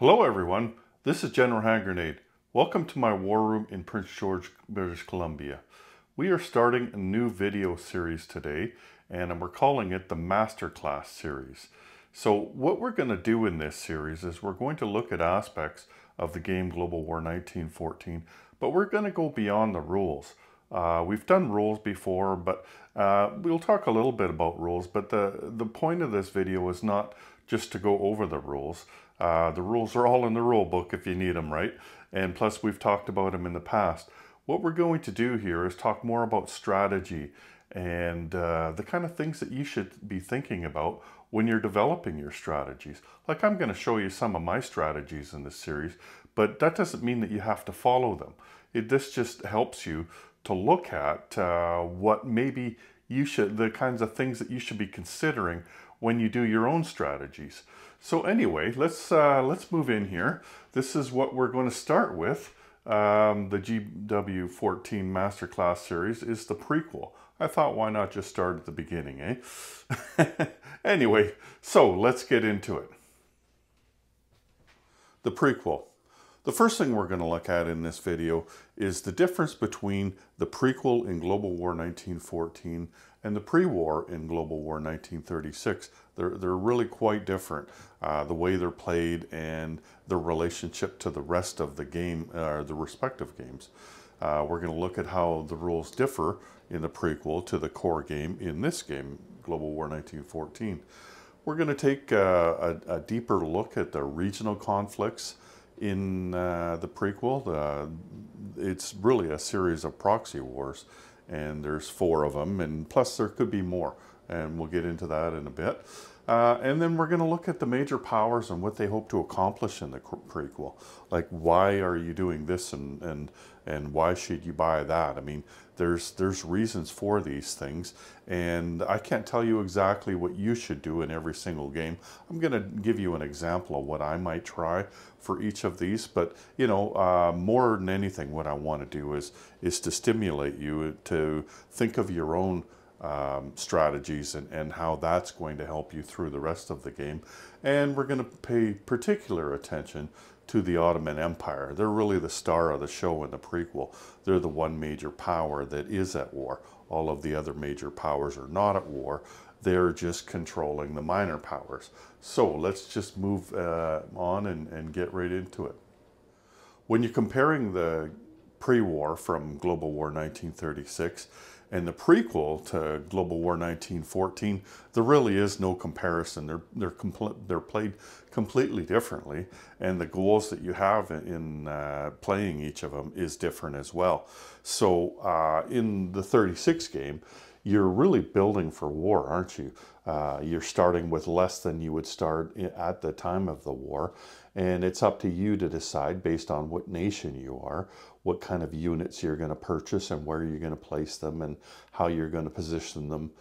Hello everyone, this is General Hand Grenade. Welcome to my war room in Prince George, British Columbia. We are starting a new video series today and we're calling it the Masterclass series. So what we're going to do in this series is we're going to look at aspects of the game Global War 1914, but we're going to go beyond the rules. We've done rules before, but we'll talk a little bit about rules, but the point of this video is not just to go over the rules. The rules are all in the rule book if you need them, right? And plus we've talked about them in the past. What we're going to do here is talk more about strategy and the kind of things that you should be thinking about when you're developing your strategies. Like I'm going to show you some of my strategies in this series, but that doesn't mean that you have to follow them. This just helps you to look at what maybe you should, the kinds of things that you should be considering when you do your own strategies. So anyway, let's move in here. This is what we're going to start with. The GW-14 Masterclass series is the prequel. I thought, why not just start at the beginning, eh? Anyway, so let's get into it. The prequel. The first thing we're going to look at in this video is the difference between the prequel in Global War 1914 and the pre-war in Global War 1936. They're really quite different, the way they're played and their relationship to the rest of the game, the respective games. We're going to look at how the rules differ in the prequel to the core game in this game, Global War 1914. We're going to take a deeper look at the regional conflicts in the prequel. It's really a series of proxy wars, and there's 4 of them, and plus there could be more, and we'll get into that in a bit. And then we're going to look at the major powers and what they hope to accomplish in the prequel. Like, why are you doing this, and why should you buy that? I mean, there's reasons for these things, and I can't tell you exactly what you should do in every single game. I'm going to give you an example of what I might try for each of these, but you know, more than anything, what I want to do is to stimulate you to think of your own strategies and how that's going to help you through the rest of the game. And we're going to pay particular attention to the Ottoman Empire. They're really the star of the show in the prequel. They're the one major power that is at war. All of the other major powers are not at war. They're just controlling the minor powers. So let's just move on and get right into it. When you're comparing the pre-war from Global War 1936 and the prequel to Global War 1914, there really is no comparison. They're played completely differently, and the goals that you have in playing each of them is different as well. So in the 36 game, you're really building for war, aren't you? You're starting with less than you would start at the time of the war, and it's up to you to decide, based on what nation you are, what kind of units you're going to purchase and where you're going to place them and how you're going to position them.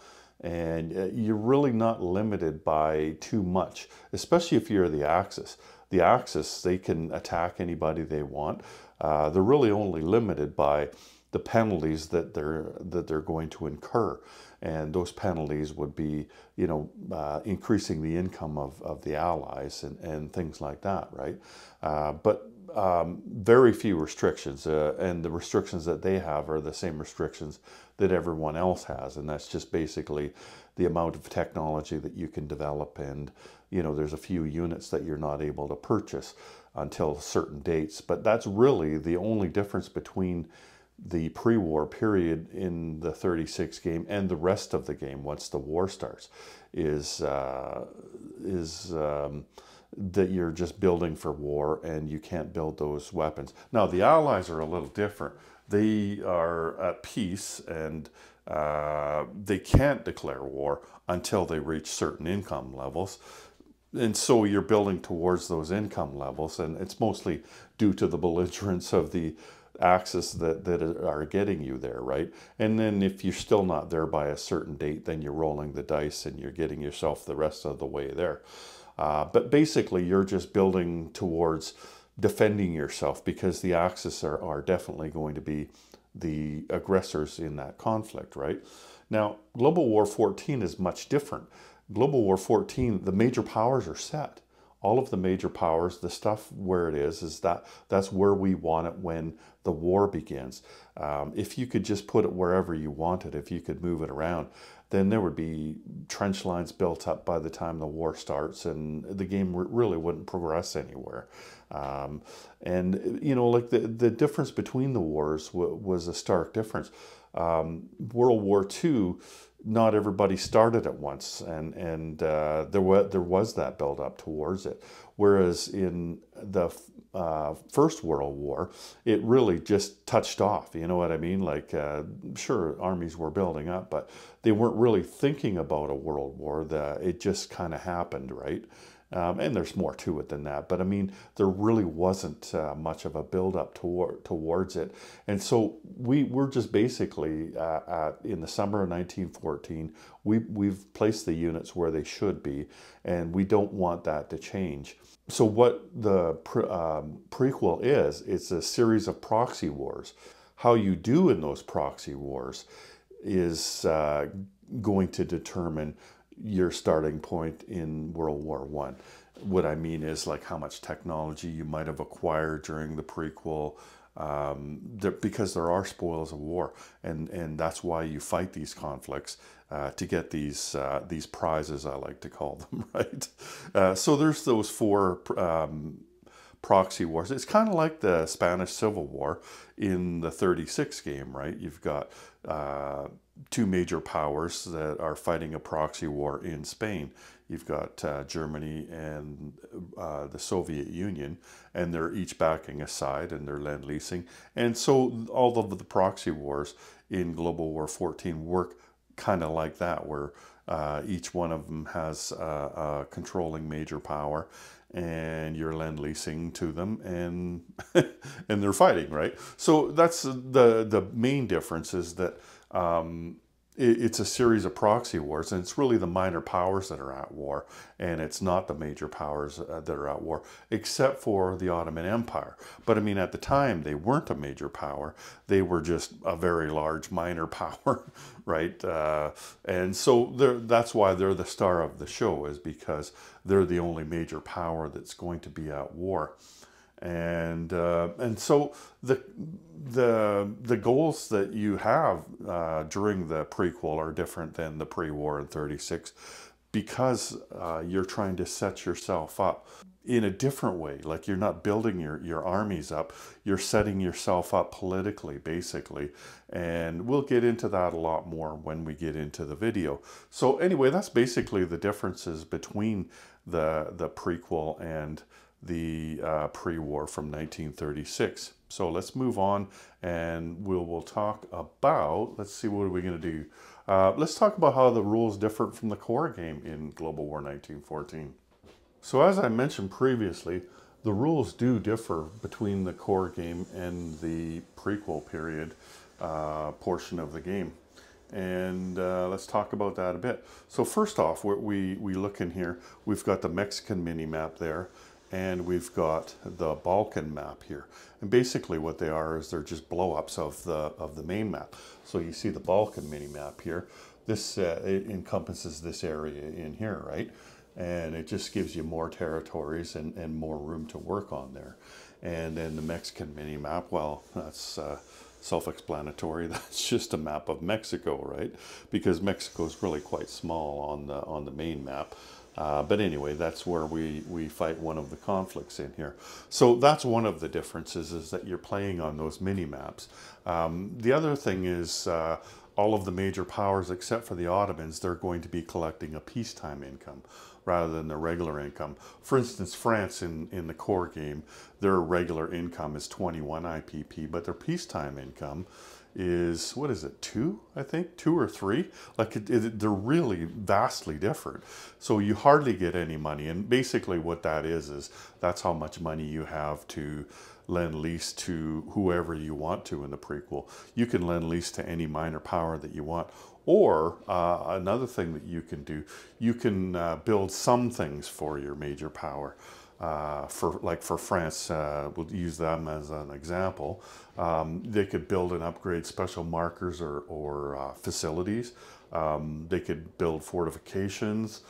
And you're really not limited by too much, especially if you're the Axis. The Axis, they can attack anybody they want. They're really only limited by the penalties that they're going to incur, and those penalties would be, you know, increasing the income of the Allies and things like that, right? But very few restrictions, and the restrictions that they have are the same restrictions that everyone else has, and that's just basically the amount of technology that you can develop, and you know, there's a few units that you're not able to purchase until certain dates. But that's really the only difference between the pre-war period in the 36 game and the rest of the game once the war starts is that you're just building for war, and you can't build those weapons. Now the Allies are a little different. They are at peace, and they can't declare war until they reach certain income levels. And so you're building towards those income levels, and it's mostly due to the belligerence of the Axis that are getting you there, right? And then if you're still not there by a certain date, then you're rolling the dice and you're getting yourself the rest of the way there. But basically, you're just building towards defending yourself, because the Axis are definitely going to be the aggressors in that conflict, right? Now, Global War 14 is much different. Global War 14, the major powers are set. all of the major powers, the stuff where it is that's where we want it when the war begins. If you could just put it wherever you wanted, if you could move it around, then there would be trench lines built up by the time the war starts, and the game really wouldn't progress anywhere. And you know, like the difference between the wars was a stark difference. World War II, not everybody started at once, and there was that build up towards it. Whereas in the First World War, it really just touched off. You know what I mean? Like, sure, armies were building up, but they weren't really thinking about a world war. It just kind of happened, right? And there's more to it than that. But I mean, there really wasn't much of a build-up towards it. And so we're just basically, in the summer of 1914, we've placed the units where they should be, and we don't want that to change. So what the prequel is, it's a series of proxy wars. How you do in those proxy wars is going to determine your starting point in World War I. What I mean is, like, how much technology you might have acquired during the prequel, because there are spoils of war, and that's why you fight these conflicts, to get these prizes, I like to call them, right? So there's those four proxy wars. It's kind of like the Spanish Civil War in the 36 game, right? You've got two major powers that are fighting a proxy war in Spain. You've got Germany and the Soviet Union, and they're each backing a side, and they're lend-leasing. And so all of the proxy wars in Global War 14 work kind of like that, where each one of them has a controlling major power, and you're lend-leasing to them, and and they're fighting, right? So that's the main difference, is that it's a series of proxy wars, and it's really the minor powers that are at war, and it's not the major powers that are at war, except for the Ottoman Empire. But I mean, at the time, they weren't a major power. They were just a very large minor power, right? And so that's why they're the star of the show, is because they're the only major power that's going to be at war. And so the goals that you have during the prequel are different than the pre-war in 36, because you're trying to set yourself up in a different way. Like, you're not building your armies up, you're setting yourself up politically, basically. And we'll get into that a lot more when we get into the video. So anyway, that's basically the differences between the prequel and the pre-war from 1936. So let's move on, and we'll talk about, let's see, what are we going to do? Let's talk about how the rules differ from the core game in Global War 1914. So as I mentioned previously, the rules do differ between the core game and the prequel period portion of the game. And let's talk about that a bit. So first off, we look in here, we've got the Mexican mini-map there, and we've got the Balkan map here. And basically what they are is they're just blow-ups of the main map. So you see the Balkan mini-map here. This it encompasses this area in here, right? And it just gives you more territories and more room to work on there. And then the Mexican mini-map, well, that's self-explanatory. That's just a map of Mexico, right? Because Mexico is really quite small on the main map. But anyway, that's where we fight one of the conflicts in here. So that's one of the differences, is that you're playing on those mini-maps. The other thing is all of the major powers, except for the Ottomans, they're going to be collecting a peacetime income rather than the regular income. For instance, France in the core game, their regular income is 21 IPP, but their peacetime income is, what is it, 2, I think? 2 or 3? Like, they're really vastly different. So you hardly get any money. And basically what that is that's how much money you have to lend lease to whoever you want to in the prequel. You can lend lease to any minor power that you want. Or another thing that you can do, you can build some things for your major power. For France, we'll use them as an example. They could build and upgrade special markers or facilities. They could build fortifications,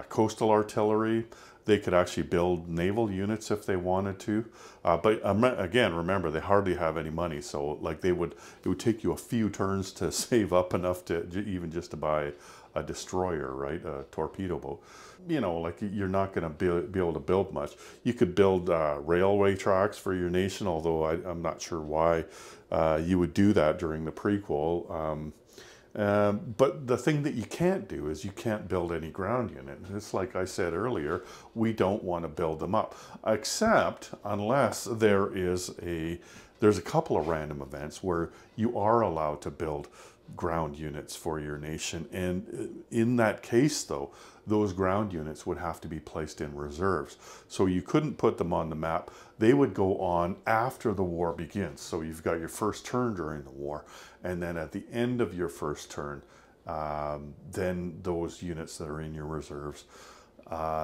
coastal artillery. They could actually build naval units if they wanted to. But again, remember, they hardly have any money. So like it would take you a few turns to save up enough to even just to buy a destroyer, right? A torpedo boat. You know, like you're not going to be able to build much. You could build railway tracks for your nation, although I'm not sure why you would do that during the prequel. But the thing that you can't do is you can't build any ground unit. It's like I said earlier, we don't want to build them up, except unless there's a couple of random events where you are allowed to build ground units for your nation. And in that case, though, those ground units would have to be placed in reserves. So you couldn't put them on the map. They would go on after the war begins. So you've got your first turn during the war, and then at the end of your first turn, then those units that are in your reserves,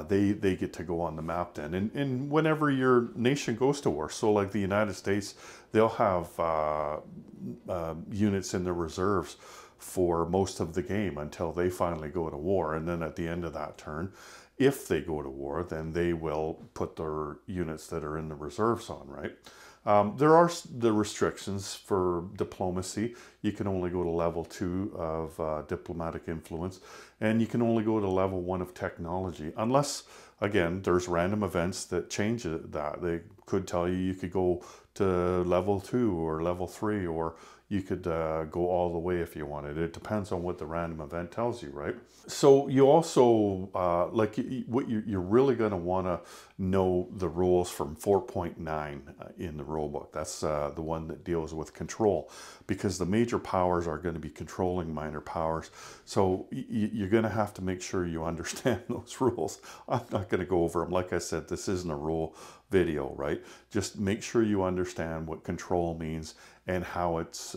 they get to go on the map then. And whenever your nation goes to war, so like the United States, they'll have units in the reserves for most of the game until they finally go to war. And then at the end of that turn, if they go to war, then they will put their units that are in the reserves on, right? There are the restrictions for diplomacy. You can only go to level 2 of diplomatic influence, and you can only go to level 1 of technology, unless, again, there's random events that change that. They could tell you could go to level 2 or level 3, or you could go all the way if you wanted. It depends on what the random event tells you, right? So you also, what you're really going to want to know the rules from 4.9 in the rulebook. That's the one that deals with control, because the major powers are going to be controlling minor powers. So you're going to have to make sure you understand those rules. I'm not going to go over them. Like I said, this isn't a rule video, right? Just make sure you understand what control means and how it's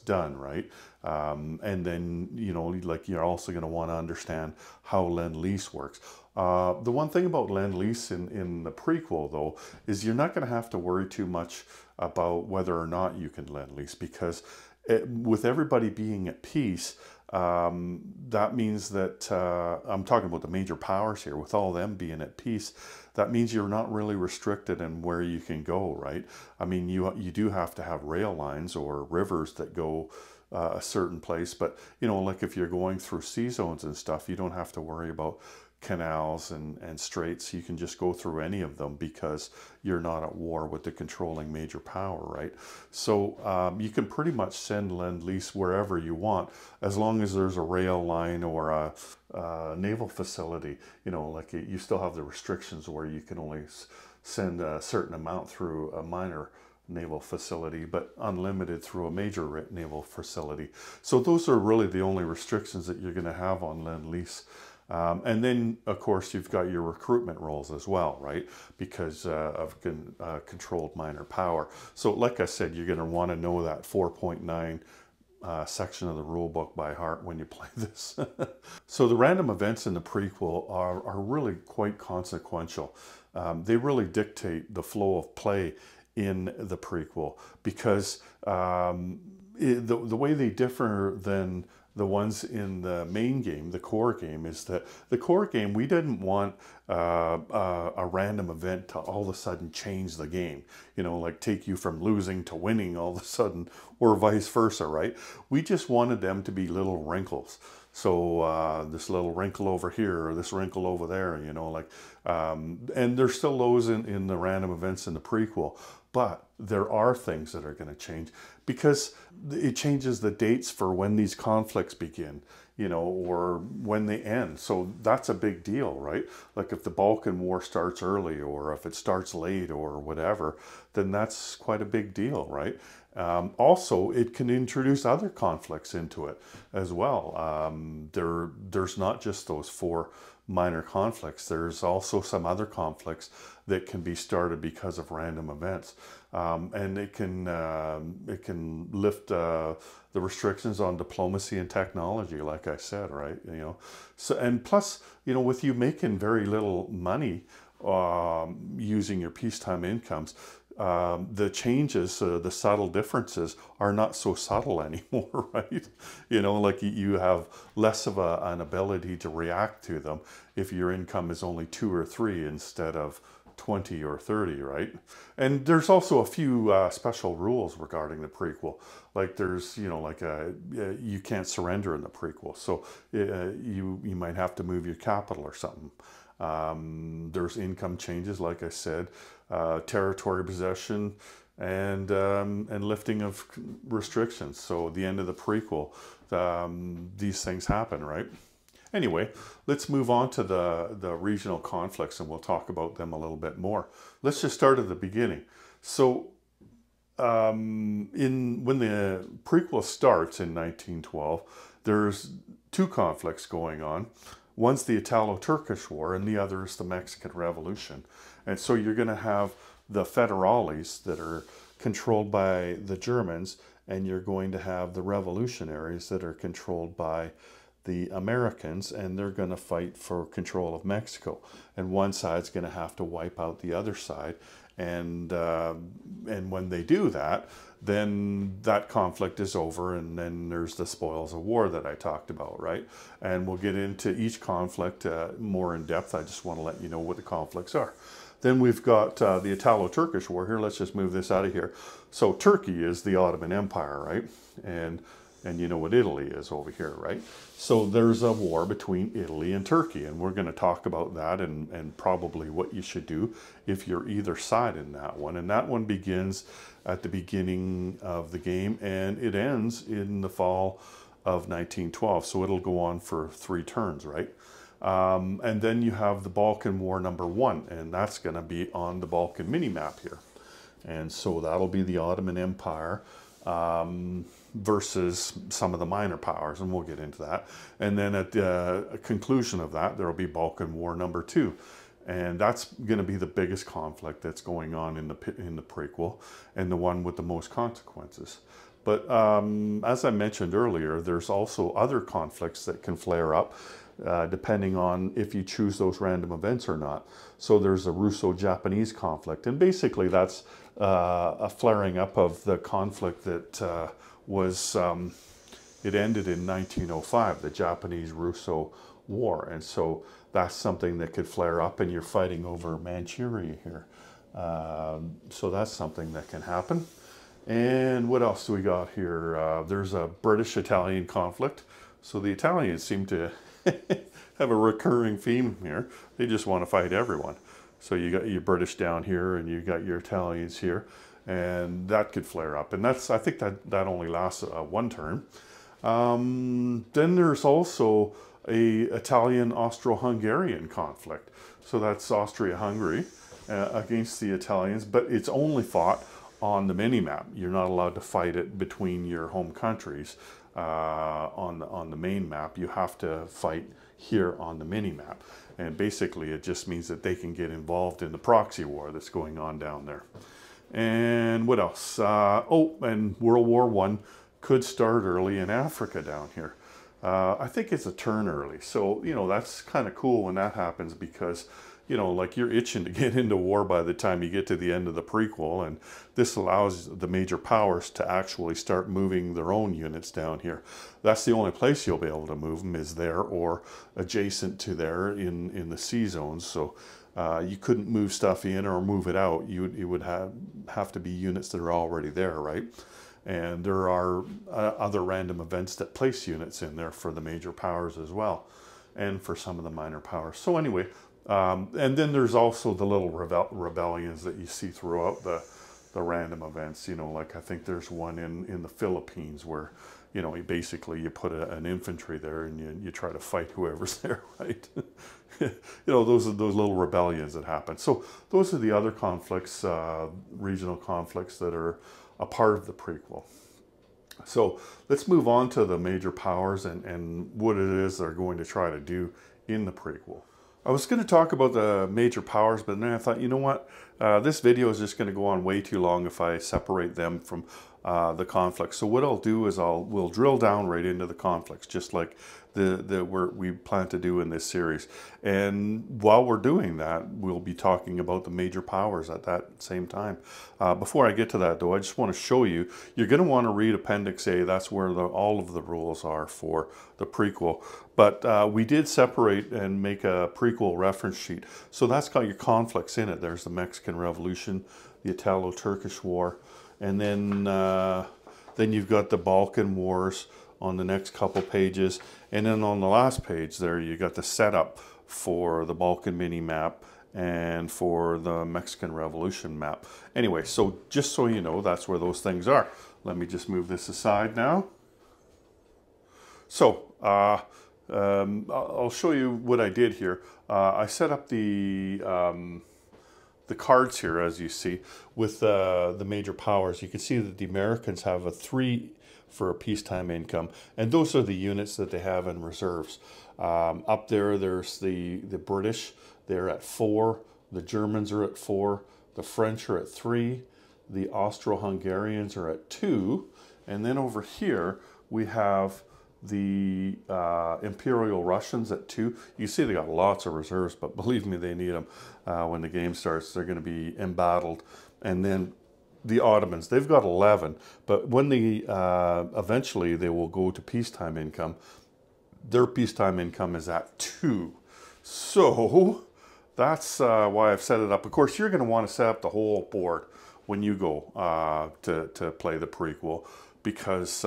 done, right? And then, you know, like you're also going to want to understand how Lend-Lease works. The one thing about Lend-Lease in the prequel, though, is you're not going to have to worry too much about whether or not you can Lend-Lease, because with everybody being at peace, that means that, I'm talking about the major powers here, with all them being at peace, that means you're not really restricted in where you can go, right? I mean, you do have to have rail lines or rivers that go a certain place, but, you know, like if you're going through sea zones and stuff, you don't have to worry about canals and straits. You can just go through any of them because you're not at war with the controlling major power, right? So you can pretty much send Lend-Lease wherever you want, as long as there's a rail line or a naval facility. You know, like you still have the restrictions where you can only send a certain amount through a minor naval facility, but unlimited through a major naval facility. So those are really the only restrictions that you're going to have on Lend-Lease. And then, of course, you've got your recruitment roles as well, right? Because of controlled minor power. So like I said, you're going to want to know that 4.9 section of the rule book by heart when you play this. So the random events in the prequel are really quite consequential. They really dictate the flow of play in the prequel, because the way they differ than the ones in the main game, the core game, is that the core game, we didn't want a random event to all of a sudden change the game, you know, like take you from losing to winning all of a sudden, or vice versa, right? We just wanted them to be little wrinkles. So this little wrinkle over here, or this wrinkle over there, you know, like, and there's still those in the random events in the prequel, but there are things that are going to change, because it changes the dates for when these conflicts begin, you know, or when they end. So that's a big deal, right? Like if the Balkan War starts early, or if it starts late, or whatever, then that's quite a big deal, right? Also, it can introduce other conflicts into it as well. There's not just those 4 minor conflicts. There's also some other conflicts that can be started because of random events, and it can lift the restrictions on diplomacy and technology, like I said, right? You know, so, and plus, you know, with you making very little money using your peacetime incomes, the changes, the subtle differences are not so subtle anymore, right? You know, like you have less of an ability to react to them if your income is only 2 or 3 instead of 20 or 30, right? And there's also a few special rules regarding the prequel. Like there's, you know, like you can't surrender in the prequel. So you might have to move your capital or something. There's income changes, like I said, territory possession, and lifting of restrictions. So at the end of the prequel, these things happen, right? Anyway, let's move on to the regional conflicts, and we'll talk about them a little bit more. Let's just start at the beginning. So when the prequel starts in 1912, there's 2 conflicts going on. One's the Italo-Turkish War, and the other is the Mexican Revolution. And so you're going to have the federales that are controlled by the Germans, and you're going to have the revolutionaries that are controlled by the Americans, and they're going to fight for control of Mexico. And one side's going to have to wipe out the other side. And when they do that, then that conflict is over, and then there's the spoils of war that I talked about, right? And we'll get into each conflict more in depth. I just want to let you know what the conflicts are. Then we've got the Italo-Turkish War here. Let's just move this out of here. So Turkey is the Ottoman Empire, right? And you know what Italy is over here, right? So there's a war between Italy and Turkey, and we're going to talk about that and probably what you should do if you're either side in that one. And that one begins at the beginning of the game, and it ends in the fall of 1912. So it'll go on for 3 turns, right? And then you have the Balkan War #1, and that's going to be on the Balkan mini-map here. And so that'll be the Ottoman Empire versus some of the minor powers, and we'll get into that. And then at the conclusion of that, there will be Balkan War #2. And that's going to be the biggest conflict that's going on in the prequel, and the one with the most consequences. But as I mentioned earlier, there's also other conflicts that can flare up depending on if you choose those random events or not. So there's a Russo-Japanese conflict, and basically that's a flaring up of the conflict that it ended in 1905, the Japanese-Russo War. And so that's something that could flare up, and you're fighting over Manchuria here. So that's something that can happen. And what else do we got here? There's a British-Italian conflict. So the Italians seem to have a recurring theme here. They just want to fight everyone. So you got your British down here, and you got your Italians here, and that could flare up. And I think that only lasts 1 turn. Then there's also a Italian-Austro-Hungarian conflict. So that's Austria-Hungary against the Italians, but it's only fought on the mini-map. You're not allowed to fight it between your home countries on the main map. You have to fight here on the mini-map. And basically it just means that they can get involved in the proxy war that's going on down there. And what else? And World War I could start early in Africa down here. I think it's a turn early. So, you know, that's kind of cool when that happens, because, you know, like you're itching to get into war by the time you get to the end of the prequel. And this allows the major powers to actually start moving their own units down here. That's the only place you'll be able to move them, is there or adjacent to there in the C zones. So you couldn't move stuff in or move it out. It would have to be units that are already there, right? And there are other random events that place units in there for the major powers as well, and for some of the minor powers. So anyway, and then there's also the little rebellions that you see throughout the random events. You know, like I think there's one in the Philippines where, you know, you put an infantry there, and you try to fight whoever's there, right? You know, those are those little rebellions that happen. So those are the other conflicts, regional conflicts, that are a part of the prequel. So let's move on to the major powers and what it is they're going to try to do in the prequel. I was going to talk about the major powers, but then I thought, you know what, this video is just going to go on way too long if I separate them from the conflicts. So what I'll do is we'll drill down right into the conflicts, just like we plan to do in this series. And while we're doing that, we'll be talking about the major powers at that same time. Before I get to that though, I just want to show you, you're going to want to read Appendix A. That's where all of the rules are for the prequel. But we did separate and make a prequel reference sheet. So that's got your conflicts in it. There's the Mexican Revolution, the Italo-Turkish War, and then you've got the Balkan Wars on the next couple pages. And then on the last page there, you got the setup for the Balkan mini map and for the Mexican Revolution map. Anyway, so just so you know, that's where those things are. Let me just move this aside now. So, I'll show you what I did here. I set up the cards here, as you see, with the major powers. You can see that the Americans have a 3 for a peacetime income, and those are the units that they have in reserves. Up there's the British. They're at 4. The Germans are at 4. The French are at 3. The Austro-Hungarians are at 2. And then over here we have the Imperial Russians at 2. You see they got lots of reserves, but believe me, they need them when the game starts. They're going to be embattled. And then the Ottomans, they've got 11, but when they eventually they will go to peacetime income, their peacetime income is at 2. So that's why I've set it up. Of course, you're going to want to set up the whole board when you go to play the prequel, because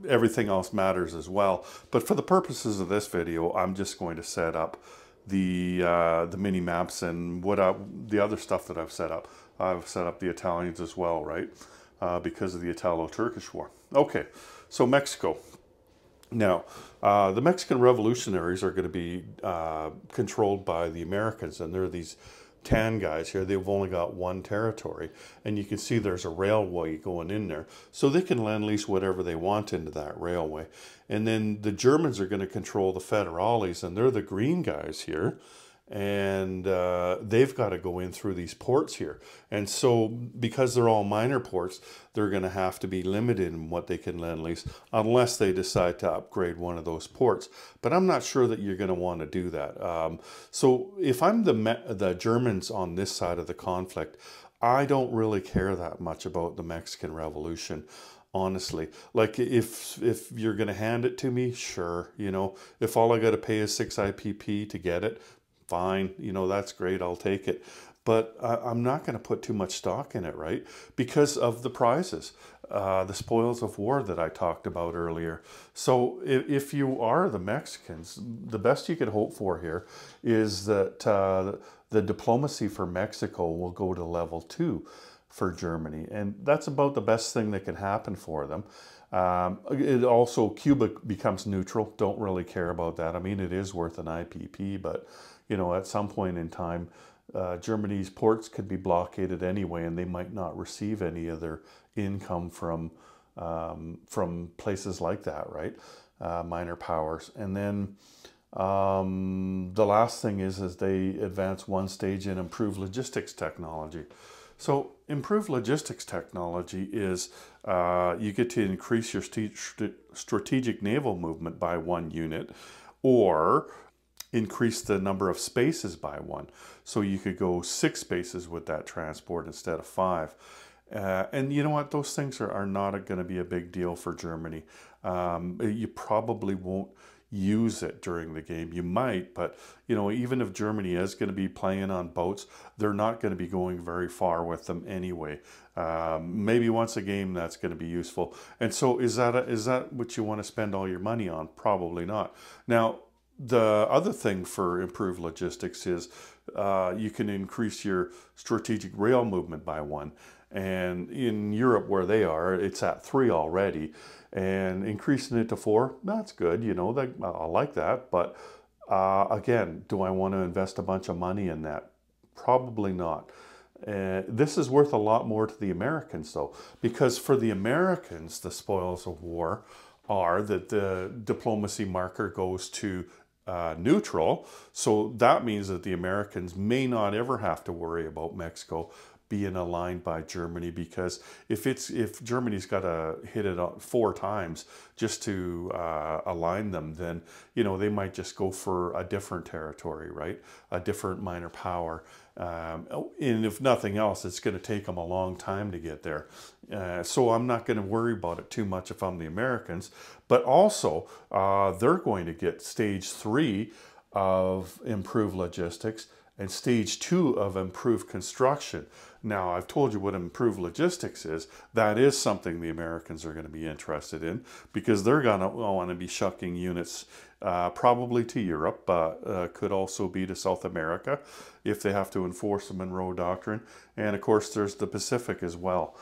everything else matters as well. But for the purposes of this video, I'm just going to set up the mini maps and the other stuff that I've set up. I've set up the Italians as well, right? Because of the Italo-Turkish War. Okay, so Mexico. Now, the Mexican revolutionaries are going to be controlled by the Americans, and they're these tan guys here. They've only got 1 territory, and you can see there's a railway going in there, so they can lend lease whatever they want into that railway. And then the Germans are going to control the federales, and they're the green guys here, and they've got to go in through these ports here. And so because they're all minor ports, they're going to have to be limited in what they can lend lease unless they decide to upgrade one of those ports. But I'm not sure that you're going to want to do that. So if I'm the Germans on this side of the conflict, I don't really care that much about the Mexican Revolution. Honestly, like if you're going to hand it to me, sure, you know, if all I got to pay is 6 IPP to get it, fine, you know, that's great, I'll take it. But I'm not going to put too much stock in it, right? Because of the prizes, the spoils of war that I talked about earlier. So if you are the Mexicans, the best you could hope for here is that the diplomacy for Mexico will go to level 2 for Germany. And that's about the best thing that can happen for them. It also, Cuba becomes neutral. Don't really care about that. I mean, it is worth an IPP, but you know, at some point in time, Germany's ports could be blockaded anyway, and they might not receive any of their income from places like that, right? Minor powers. And then the last thing is they advance 1 stage in improved logistics technology. So improved logistics technology is you get to increase your strategic naval movement by 1 unit, or increase the number of spaces by 1. So you could go 6 spaces with that transport instead of 5. And you know what? Those things are not going to be a big deal for Germany. You probably won't use it during the game. You might, but you know, even if Germany is going to be playing on boats, they're not going to be going very far with them anyway. Maybe once a game that's going to be useful. And so is that what you want to spend all your money on? Probably not. Now, the other thing for improved logistics is you can increase your strategic rail movement by 1. And in Europe, where they are, it's at 3 already. And increasing it to 4, that's good, you know, I like that. But again, do I want to invest a bunch of money in that? Probably not. This is worth a lot more to the Americans, though, because for the Americans, the spoils of war are that the diplomacy marker goes to neutral. So that means that the Americans may not ever have to worry about Mexico being aligned by Germany, because if Germany's got to hit it 4 times just to align them, then they might just go for a different territory, right? A different minor power. And if nothing else, it's going to take them a long time to get there. So I'm not going to worry about it too much if I'm the Americans. But also, they're going to get stage 3 of improved logistics and stage 2 of improved construction. Now, I've told you what improved logistics is. That is something the Americans are going to be interested in, because they're going to want to be shucking units probably to Europe, but could also be to South America if they have to enforce the Monroe Doctrine. And of course, there's the Pacific as well.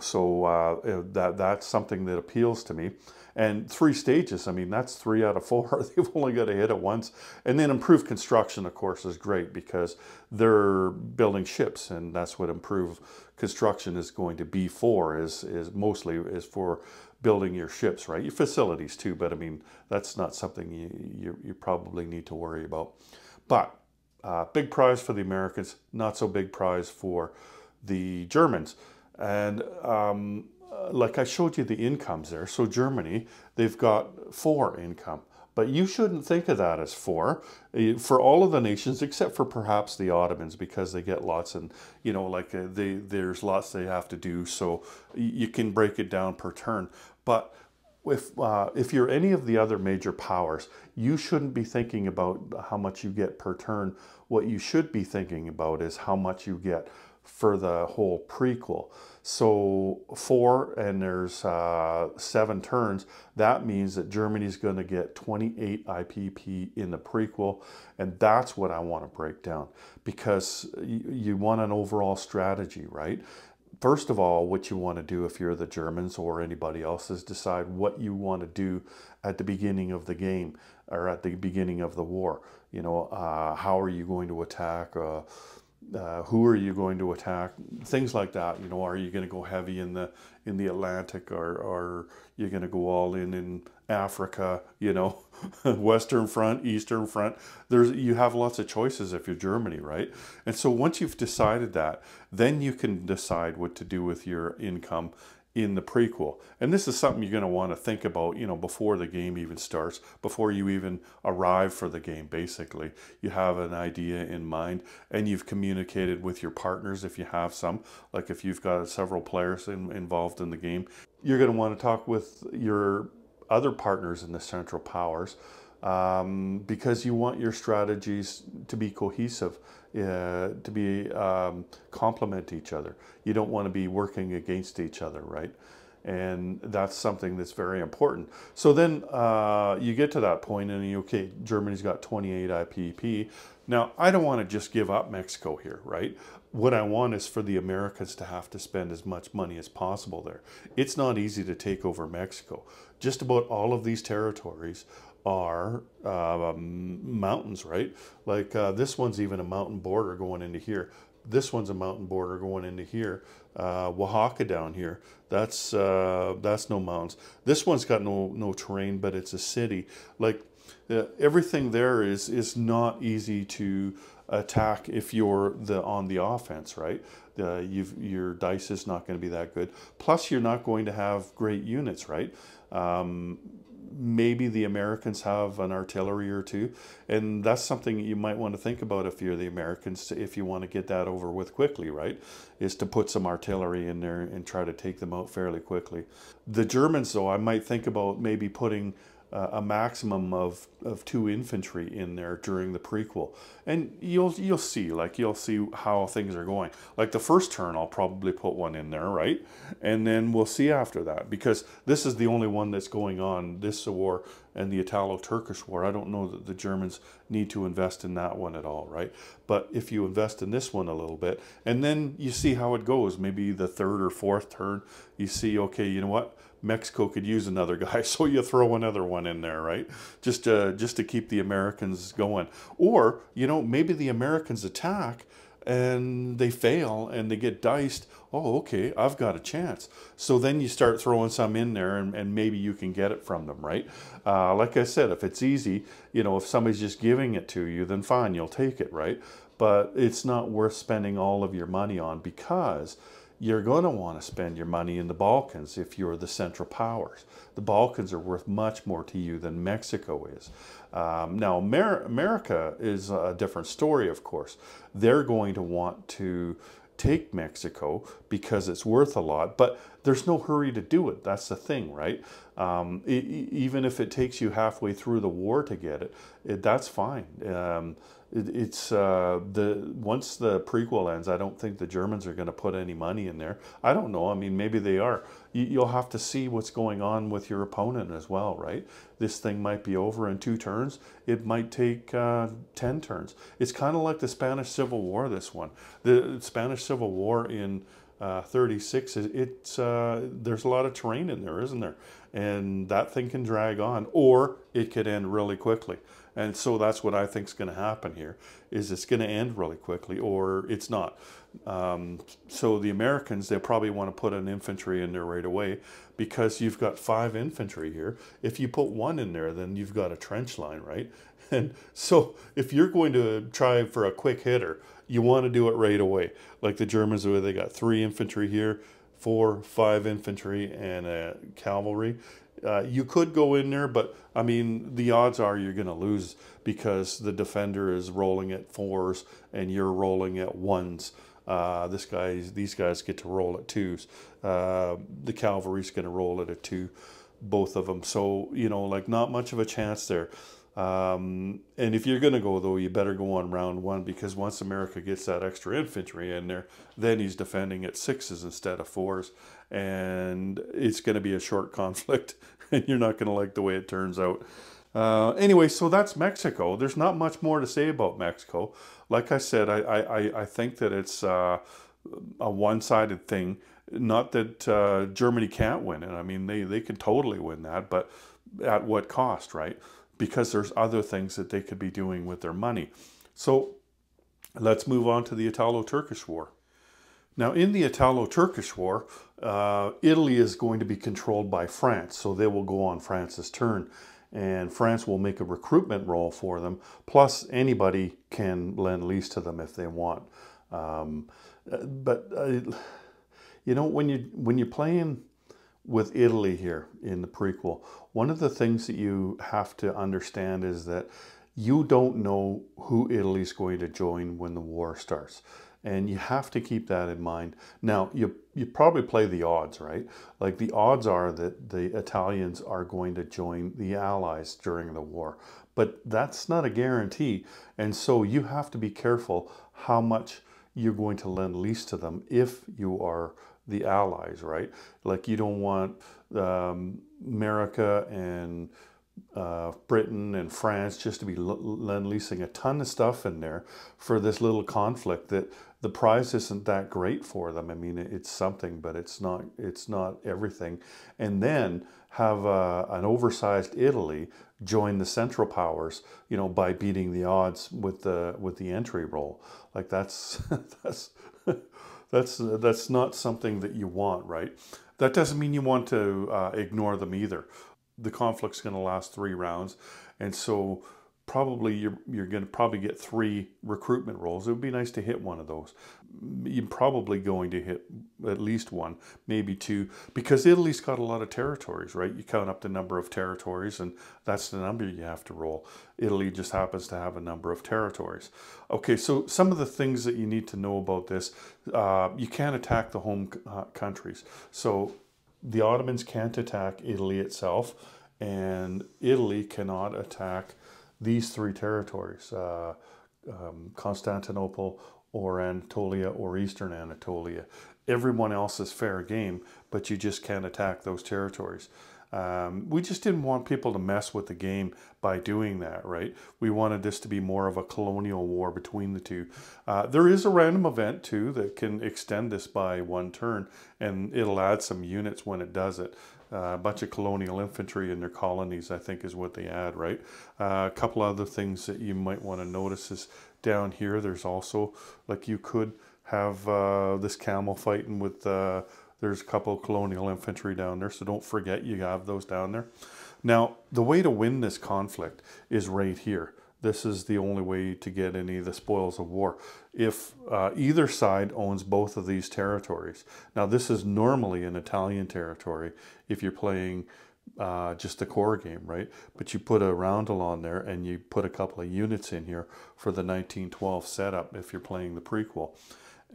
So that's something that appeals to me. And 3 stages, I mean, that's 3 out of 4. They've only got to hit it once. And then improved construction, of course, is great, because they're building ships, and that's what improved construction is going to be for, is mostly for building your ships, right? Your facilities too, but I mean, that's not something you probably need to worry about. But big prize for the Americans, not so big prize for the Germans. And like I showed you the incomes there. So Germany, they've got 4 income. But you shouldn't think of that as 4 for all of the nations, except for perhaps the Ottomans, because they get lots, and there's lots they have to do. So you can break it down per turn. But if you're any of the other major powers, you shouldn't be thinking about how much you get per turn. What you should be thinking about is how much you get for the whole prequel. So 4, and there's 7 turns. That means that Germany's going to get 28 IPP in the prequel, and that's what I want to break down, because you want an overall strategy, right? First of all, what you want to do if you're the Germans or anybody else is decide what you want to do at the beginning of the game, or at the beginning of the war. How are you going to attack? Who are you going to attack? Things like that. Are you going to go heavy in the Atlantic, or are you going to go all in Africa? Western Front, Eastern Front. You have lots of choices if you're Germany, right? And so once you've decided that, then you can decide what to do with your income in the prequel. And this is something you're going to want to think about, before the game even starts, before you even arrive for the game. Basically, you have an idea in mind, and you've communicated with your partners if you have some. Like if you've got several players involved in the game, you're going to want to talk with your other partners in the Central Powers, because you want your strategies to be cohesive, to be complement each other. You don't want to be working against each other, right? And that's something that's very important. So then you get to that point, and okay, Germany's got 28 IPP. Now, I don't want to just give up Mexico here, right? What I want is for the Americans to have to spend as much money as possible there. It's not easy to take over Mexico. Just about all of these territories are mountains, right? Like this one's even a mountain border going into here. This one's a mountain border going into here. Oaxaca down here, that's no mountains. This one's got no terrain, but it's a city. Like everything there is not easy to attack if you're on the offense, right? Your dice is not going to be that good. Plus, you're not going to have great units, right? Maybe the Americans have an artillery or 2, and that's something you might want to think about if you're the Americans, if you want to get that over with quickly, right? Is to put some artillery in there and try to take them out fairly quickly. The Germans, though, I might think about maybe putting a maximum of 2 infantry in there during the prequel, and you'll see how things are going. Like the first turn, I'll probably put 1 in there, right? And then we'll see after that, because this is the only one that's going on, this war and the Italo-Turkish war. I don't know that the Germans need to invest in that one at all, right? But if you invest in this one a little bit, and then you see how it goes, maybe the 3rd or 4th turn, you see, okay, you know what? Mexico could use another guy, so you throw another one in there, right? Just to keep the Americans going. Or, maybe the Americans attack and they fail and they get diced. Oh, okay, I've got a chance. So then you start throwing some in there, and maybe you can get it from them, right? Like I said, if it's easy, if somebody's just giving it to you, then fine, you'll take it, right? but it's not worth spending all of your money on, because you're going to want to spend your money in the Balkans if you're the Central Powers. The Balkans are worth much more to you than Mexico is. Now, America is a different story, of course. They're going to want to take Mexico because it's worth a lot, but there's no hurry to do it. That's the thing, right? Even if it takes you halfway through the war to get it, that's fine. Once the prequel ends, I don't think the Germans are going to put any money in there. I don't know. I mean, maybe they are. You'll have to see what's going on with your opponent as well, right? This thing might be over in 2 turns. It might take 10 turns. It's kind of like the Spanish Civil War, this one. The Spanish Civil War in 36, there's a lot of terrain in there, isn't there? And that thing can drag on, or it could end really quickly. And so that's what I think is going to happen here, is it's going to end really quickly, or it's not. So the Americans, they'll probably want to put an infantry in there right away, because you've got 5 infantry here. If you put 1 in there, then you've got a trench line, right? And so if you're going to try for a quick hitter, you want to do it right away. Like the Germans, where they got 3 infantry here, 4, 5 infantry, and a cavalry. You could go in there, but I mean, the odds are you're going to lose, because the defender is rolling at 4s and you're rolling at 1s. These guys get to roll at 2s. The cavalry's going to roll at a 2, both of them. So, you know, like, not much of a chance there. And if you're going to go, though, you better go on round 1, because once America gets that extra infantry in there, then he's defending at 6s instead of 4s. And it's going to be a short conflict, and you're not going to like the way it turns out. Anyway, so that's Mexico. There's not much more to say about Mexico. Like I said, I think that it's a one-sided thing. Not that Germany can't win it. I mean, they can totally win that, but at what cost, right? Because there's other things that they could be doing with their money. So let's move on to the Italo-Turkish War. Now, in the Italo-Turkish War, Italy is going to be controlled by France, so they will go on France's turn, and France will make a recruitment roll for them, plus anybody can lend lease to them if they want. You know, when you're playing with Italy here in the prequel, one of the things that you have to understand is that you don't know who Italy's going to join when the war starts. And you have to keep that in mind. Now, you probably play the odds, right? Like, the odds are that the Italians are going to join the Allies during the war. But that's not a guarantee. And so you have to be careful how much you're going to lend lease to them if you are the Allies, right? Like, you don't want America and Britain and France just to be lend-leasing a ton of stuff in there for this little conflict that the prize isn't that great for them. I mean, it's something, but it's not everything. And then have an oversized Italy join the Central Powers, you know, by beating the odds with the entry roll. Like, that's that's not something that you want, right? That doesn't mean you want to ignore them either. The conflict's going to last 3 rounds, and so probably you're going to probably get 3 recruitment rolls. It would be nice to hit one of those. You're probably going to hit at least 1, maybe 2, because Italy's got a lot of territories, right? You count up the number of territories, and that's the number you have to roll. Italy just happens to have a number of territories. Okay, so some of the things that you need to know about this, you can't attack the home countries. So the Ottomans can't attack Italy itself, and Italy cannot attack these 3 territories, Constantinople or Anatolia or Eastern Anatolia. Everyone else is fair game, but you just can't attack those territories. We just didn't want people to mess with the game by doing that, right? We wanted this to be more of a colonial war between the 2. There is a random event too that can extend this by 1 turn, and it'll add some units when it does it. A bunch of colonial infantry in their colonies, I think, is what they add, right? A couple other things that you might want to notice is down here, there's also, like, you could have this camel fighting with, there's a couple of colonial infantry down there, so don't forget you have those down there. Now, the way to win this conflict is right here. this is the only way to get any of the spoils of war. If either side owns both of these territories. Now this is normally an Italian territory if you're playing just the core game, right? But you put a roundel on there and you put a couple of units in here for the 1912 setup if you're playing the prequel.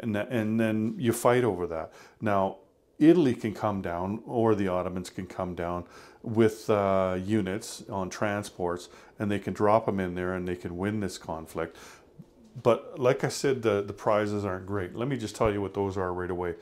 And then you fight over that. Now Italy can come down, or the Ottomans can come down with units on transports, and they can drop them in there and they can win this conflict. But like I said, the prizes aren't great. Let me just tell you what those are right away.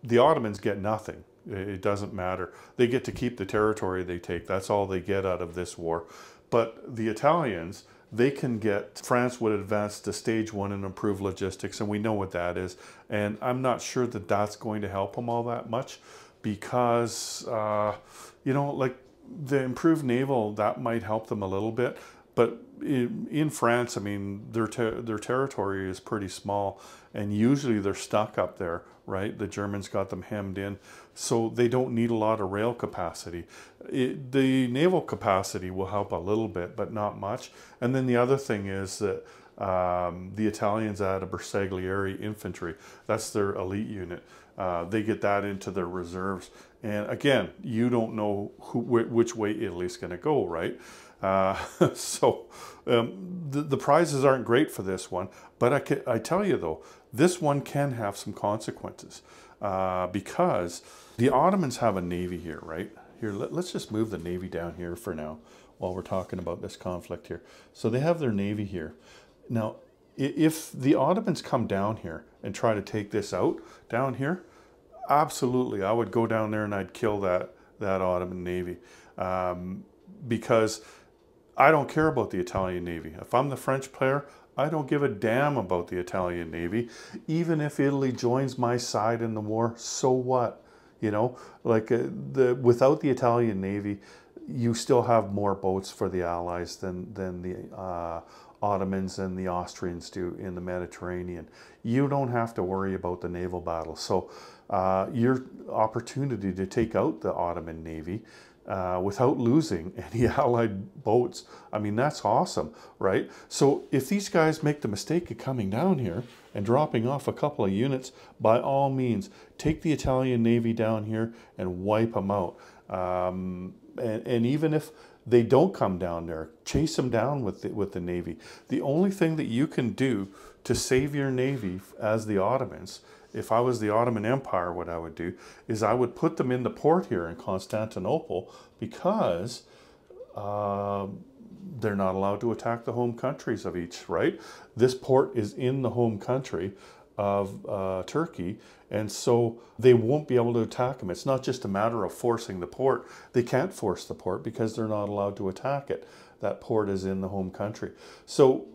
The Ottomans get nothing. It doesn't matter. They get to keep the territory they take. That's all they get out of this war. But the Italians, they can get, France would advance to stage 1 and improve logistics, and we know what that is. And I'm not sure that that's going to help them all that much, because, you know, like the improved naval, that might help them a little bit. But in France, I mean, their territory is pretty small, and usually they're stuck up there, right? The Germans got them hemmed in, so they don't need a lot of rail capacity. The naval capacity will help a little bit, but not much. And then the other thing is that the Italians add a Bersaglieri infantry. That's their elite unit. They get that into their reserves. And again, you don't know which way Italy's going to go, right? The prizes aren't great for this one, but I tell you though, this one can have some consequences, because the Ottomans have a navy here, right? Here, let's just move the navy down here for now while we're talking about this conflict here. So they have their navy here. Now, if the Ottomans come down here and try to take this out down here, absolutely, I would go down there and I'd kill that Ottoman navy, because I don't care about the Italian Navy. If I'm the French player, I don't give a damn about the Italian Navy. Even if Italy joins my side in the war, so what? You know, like without the Italian Navy, you still have more boats for the Allies than the Ottomans and the Austrians do in the Mediterranean. You don't have to worry about the naval battle. So your opportunity to take out the Ottoman Navy without losing any Allied boats, I mean, that's awesome, right? So if these guys make the mistake of coming down here and dropping off a couple of units, by all means, take the Italian Navy down here and wipe them out. And even if they don't come down there, chase them down with the Navy. The only thing that you can do to save your Navy as the Ottomans, if I was the Ottoman Empire, what I would do is I would put them in the port here in Constantinople, because they're not allowed to attack the home countries of each, right? This port is in the home country of Turkey, and so they won't be able to attack them. It's not just a matter of forcing the port. They can't force the port because they're not allowed to attack it. That port is in the home country. So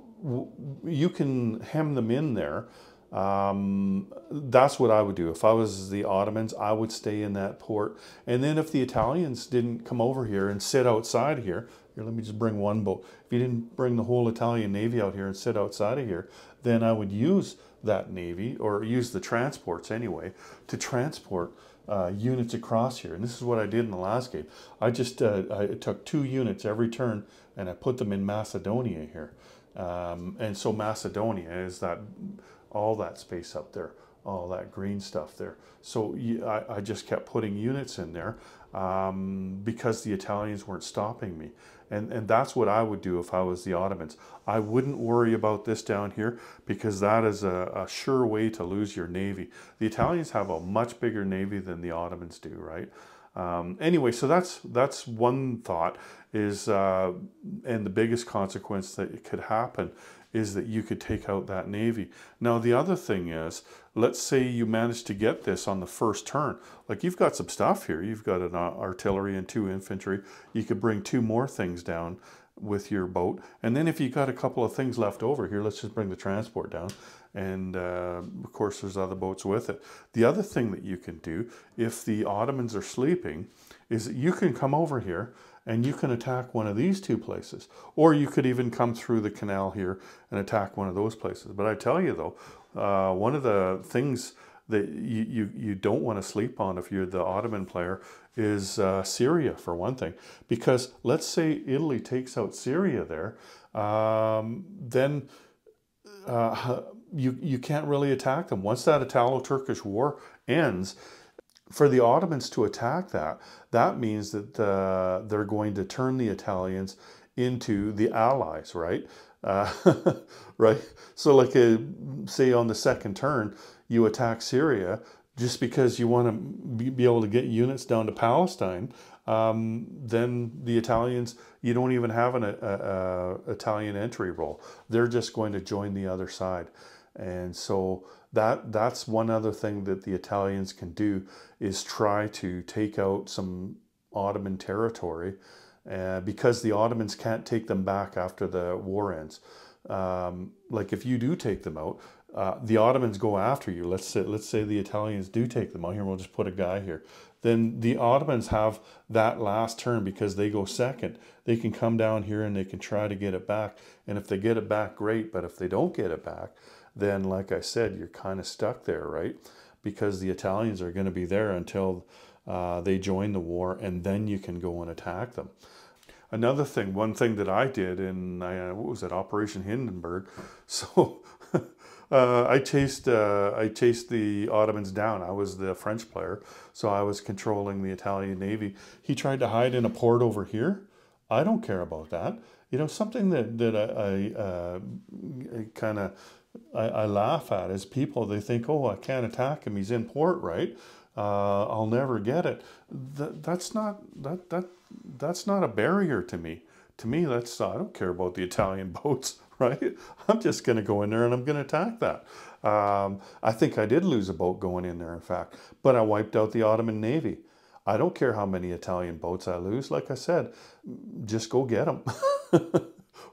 you can hem them in there. That's what I would do. If I was the Ottomans, I would stay in that port. And then if the Italians didn't come over here and sit outside here, let me just bring one boat. If you didn't bring the whole Italian Navy out here and sit outside of here, then I would use that Navy, or use the transports anyway, to transport units across here. And this is what I did in the last game. I took 2 units every turn and I put them in Macedonia here. And so Macedonia is all that space up there, all that green stuff there. So I just kept putting units in there because the Italians weren't stopping me. And that's what I would do if I was the Ottomans. I wouldn't worry about this down here, because that is a sure way to lose your navy. The Italians have a much bigger navy than the Ottomans do, right? Anyway, so that's one thought is, and the biggest consequence that could happen is that you could take out that navy. Now, the other thing is, let's say you manage to get this on the first turn. Like, you've got some stuff here. You've got an artillery and 2 infantry. You could bring 2 more things down with your boat. And then if you got a couple of things left over here, let's just bring the transport down. And of course, there's other boats with it. The other thing that you can do, if the Ottomans are sleeping, is that you can come over here and you can attack one of these 2 places. Or you could even come through the canal here and attack one of those places. But I tell you though, one of the things that you don't want to sleep on if you're the Ottoman player is Syria, for one thing. Because let's say Italy takes out Syria there, then you can't really attack them. Once that Italo-Turkish war ends, for the Ottomans to attack that, that means that they're going to turn the Italians into the Allies, right? Right? So like say on the second turn, you attack Syria just because you want to be able to get units down to Palestine, then the Italians, you don't even have an Italian entry role. They're just going to join the other side. And so that's one other thing that the Italians can do, is try to take out some Ottoman territory, because the Ottomans can't take them back after the war ends. Like if you do take them out, the Ottomans go after you. Let's say the Italians do take them out. Here, we'll just put a guy here. Then the Ottomans have that last turn, because they go second. They can come down here and they can try to get it back. And if they get it back, great. But if they don't get it back, then like I said, you're kind of stuck there, right? Because the Italians are going to be there until they join the war, and then you can go and attack them. Another thing, one thing that I did in, what was it, Operation Hindenburg. So I chased the Ottomans down. I was the French player, so I was controlling the Italian Navy. He tried to hide in a port over here. I don't care about that. You know, something that I laugh at is people, they think, oh, I can't attack him, he's in port, right? I'll never get it. That's not a barrier to me. To me, I don't care about the Italian boats, right? I'm just going to go in there and I'm going to attack that. I think I did lose a boat going in there, in fact, but I wiped out the Ottoman Navy. I don't care how many Italian boats I lose. Like I said, just go get them.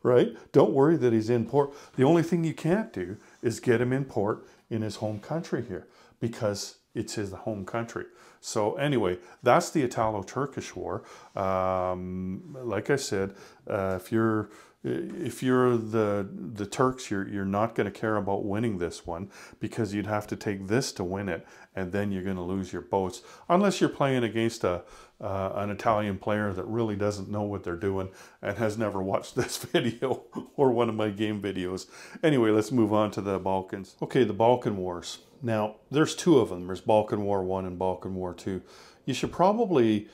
Right? Don't worry that he's in port. The only thing you can't do is get him in port in his home country here, because it's his home country. So anyway, that's the Italo-Turkish War. Like I said, if you're the Turks, you're not going to care about winning this one, because you'd have to take this to win it, and then you're going to lose your boats, unless you're playing against an Italian player that really doesn't know what they're doing and has never watched this video or one of my game videos. Anyway, let's move on to the Balkans. Okay, the Balkan Wars. Now, there's two of them. There's Balkan War 1 and Balkan War 2. You should probably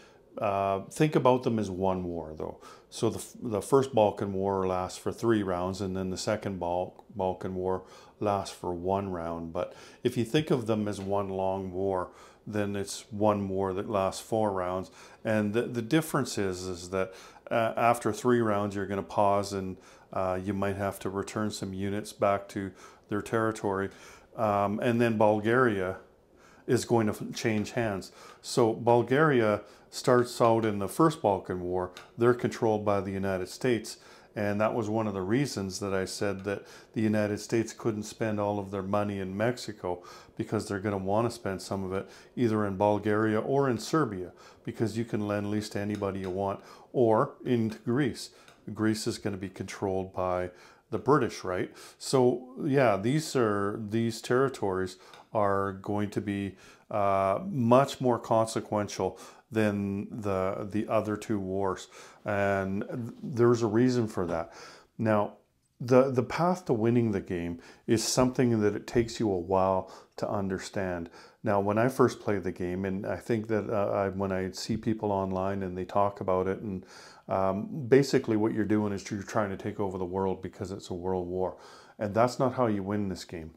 think about them as one war, though. So the first Balkan War lasts for 3 rounds, and then the second Balkan War lasts for 1 round. But if you think of them as one long war, then it's one war that lasts 4 rounds. And the difference is that after 3 rounds, you're going to pause, and you might have to return some units back to their territory. And then Bulgaria is going to change hands. So Bulgaria starts out in the first Balkan War. They're controlled by the United States. And that was one of the reasons that I said that the United States couldn't spend all of their money in Mexico, because they're going to want to spend some of it either in Bulgaria or in Serbia, because you can lend lease to anybody you want, or in Greece. Greece is going to be controlled by the British, right? So yeah, these territories are going to be much more consequential than the other 2 wars, and there's a reason for that. Now, the path to winning the game is something that it takes you a while to understand. Now, when I first played the game, and I think that when I see people online and they talk about it, and basically what you're doing is you're trying to take over the world because it's a world war, and that's not how you win this game.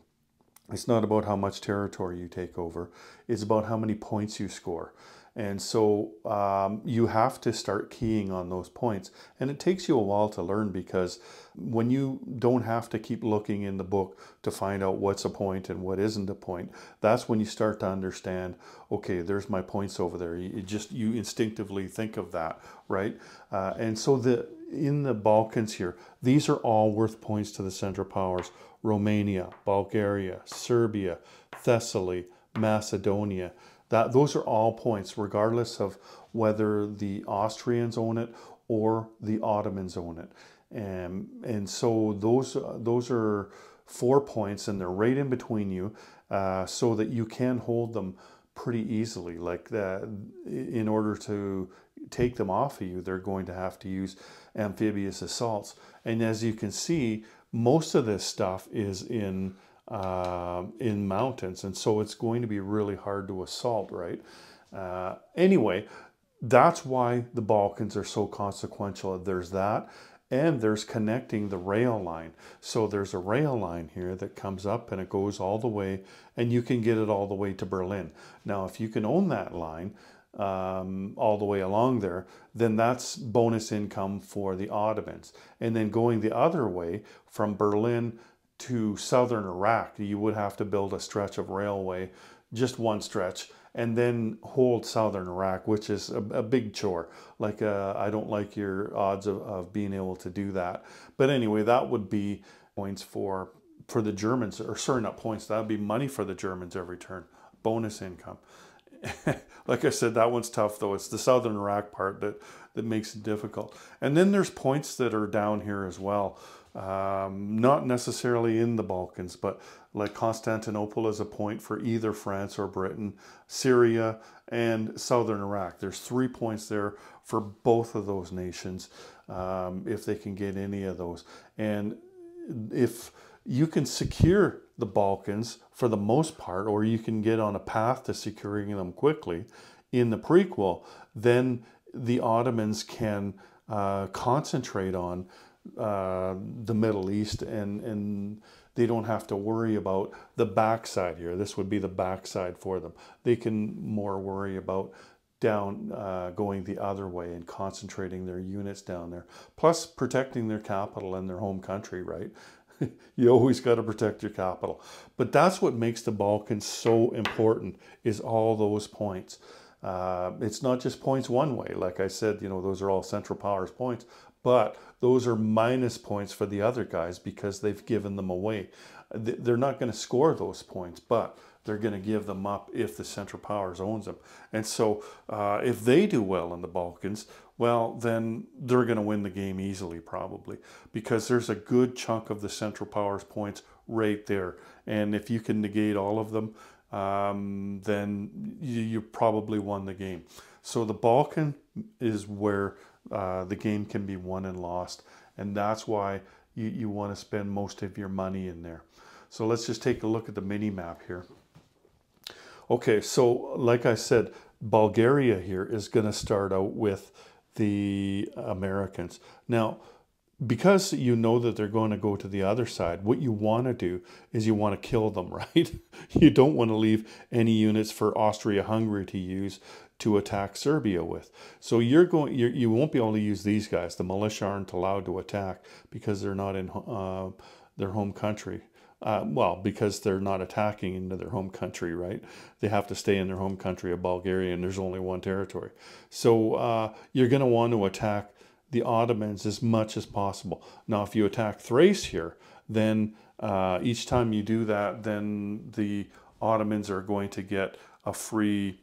It's not about how much territory you take over. It's about how many points you score. And so you have to start keying on those points. And it takes you a while to learn, because when you don't have to keep looking in the book to find out what's a point and what isn't a point, that's when you start to understand, okay, there's my points over there. You instinctively think of that, right? And so in the Balkans here, these are all worth points to the Central Powers. Romania, Bulgaria, Serbia, Thessaly, Macedonia. Those are all points, regardless of whether the Austrians own it or the Ottomans own it. And so those are 4 points, and they're right in between you, so that you can hold them pretty easily. Like in order to take them off of you, they're going to have to use amphibious assaults. And as you can see, most of this stuff is in mountains, and so it's going to be really hard to assault, right? Anyway, that's why the Balkans are so consequential. There's that, and there's connecting the rail line. So there's a rail line here that comes up and it goes all the way, and you can get it all the way to Berlin. Now, if you can own that line all the way along there, then that's bonus income for the Ottomans. And then going the other way from Berlin to southern Iraq, you would have to build a stretch of railway, just one stretch, and then hold southern Iraq, which is a big chore. Like, I don't like your odds of being able to do that. But anyway, that would be points for the Germans, or sorry, not points, that would be money for the Germans every turn, bonus income. Like I said, that one's tough though. It's the southern Iraq part that makes it difficult. And then there's points that are down here as well. Not necessarily in the Balkans, but like Constantinople is a point for either France or Britain, Syria, and southern Iraq. There's 3 points there for both of those nations, if they can get any of those. And if you can secure the Balkans for the most part, or you can get on a path to securing them quickly in the prequel, then the Ottomans can concentrate on the Middle East, and they don't have to worry about the backside here. This would be the backside for them. They can more worry about going the other way and concentrating their units down there, plus protecting their capital and their home country, right? You always got to protect your capital. But that's what makes the Balkans so important, is all those points. It's not just points one way. Like I said, you know, those are all Central Powers points, but those are minus points for the other guys because they've given them away. They're not going to score those points, but they're going to give them up if the Central Powers owns them. And so if they do well in the Balkans, well, then they're going to win the game easily, probably, because there's a good chunk of the Central Powers points right there. And if you can negate all of them, then you probably won the game. So the Balkan is where the game can be won and lost. And that's why you want to spend most of your money in there. So let's just take a look at the mini map here. Okay, so like I said, Bulgaria here is going to start out with the Americans. Now, because you know that they're going to go to the other side, what you want to do is you want to kill them, right? You don't want to leave any units for Austria-Hungary to use to attack Serbia with. So you won't be able to use these guys. The militia aren't allowed to attack because they're not in their home country. Well, because they're not attacking into their home country, right? They have to stay in their home country of Bulgaria, and there's only one territory. So you're going to want to attack the Ottomans as much as possible. Now, if you attack Thrace here, then each time you do that, then the Ottomans are going to get a free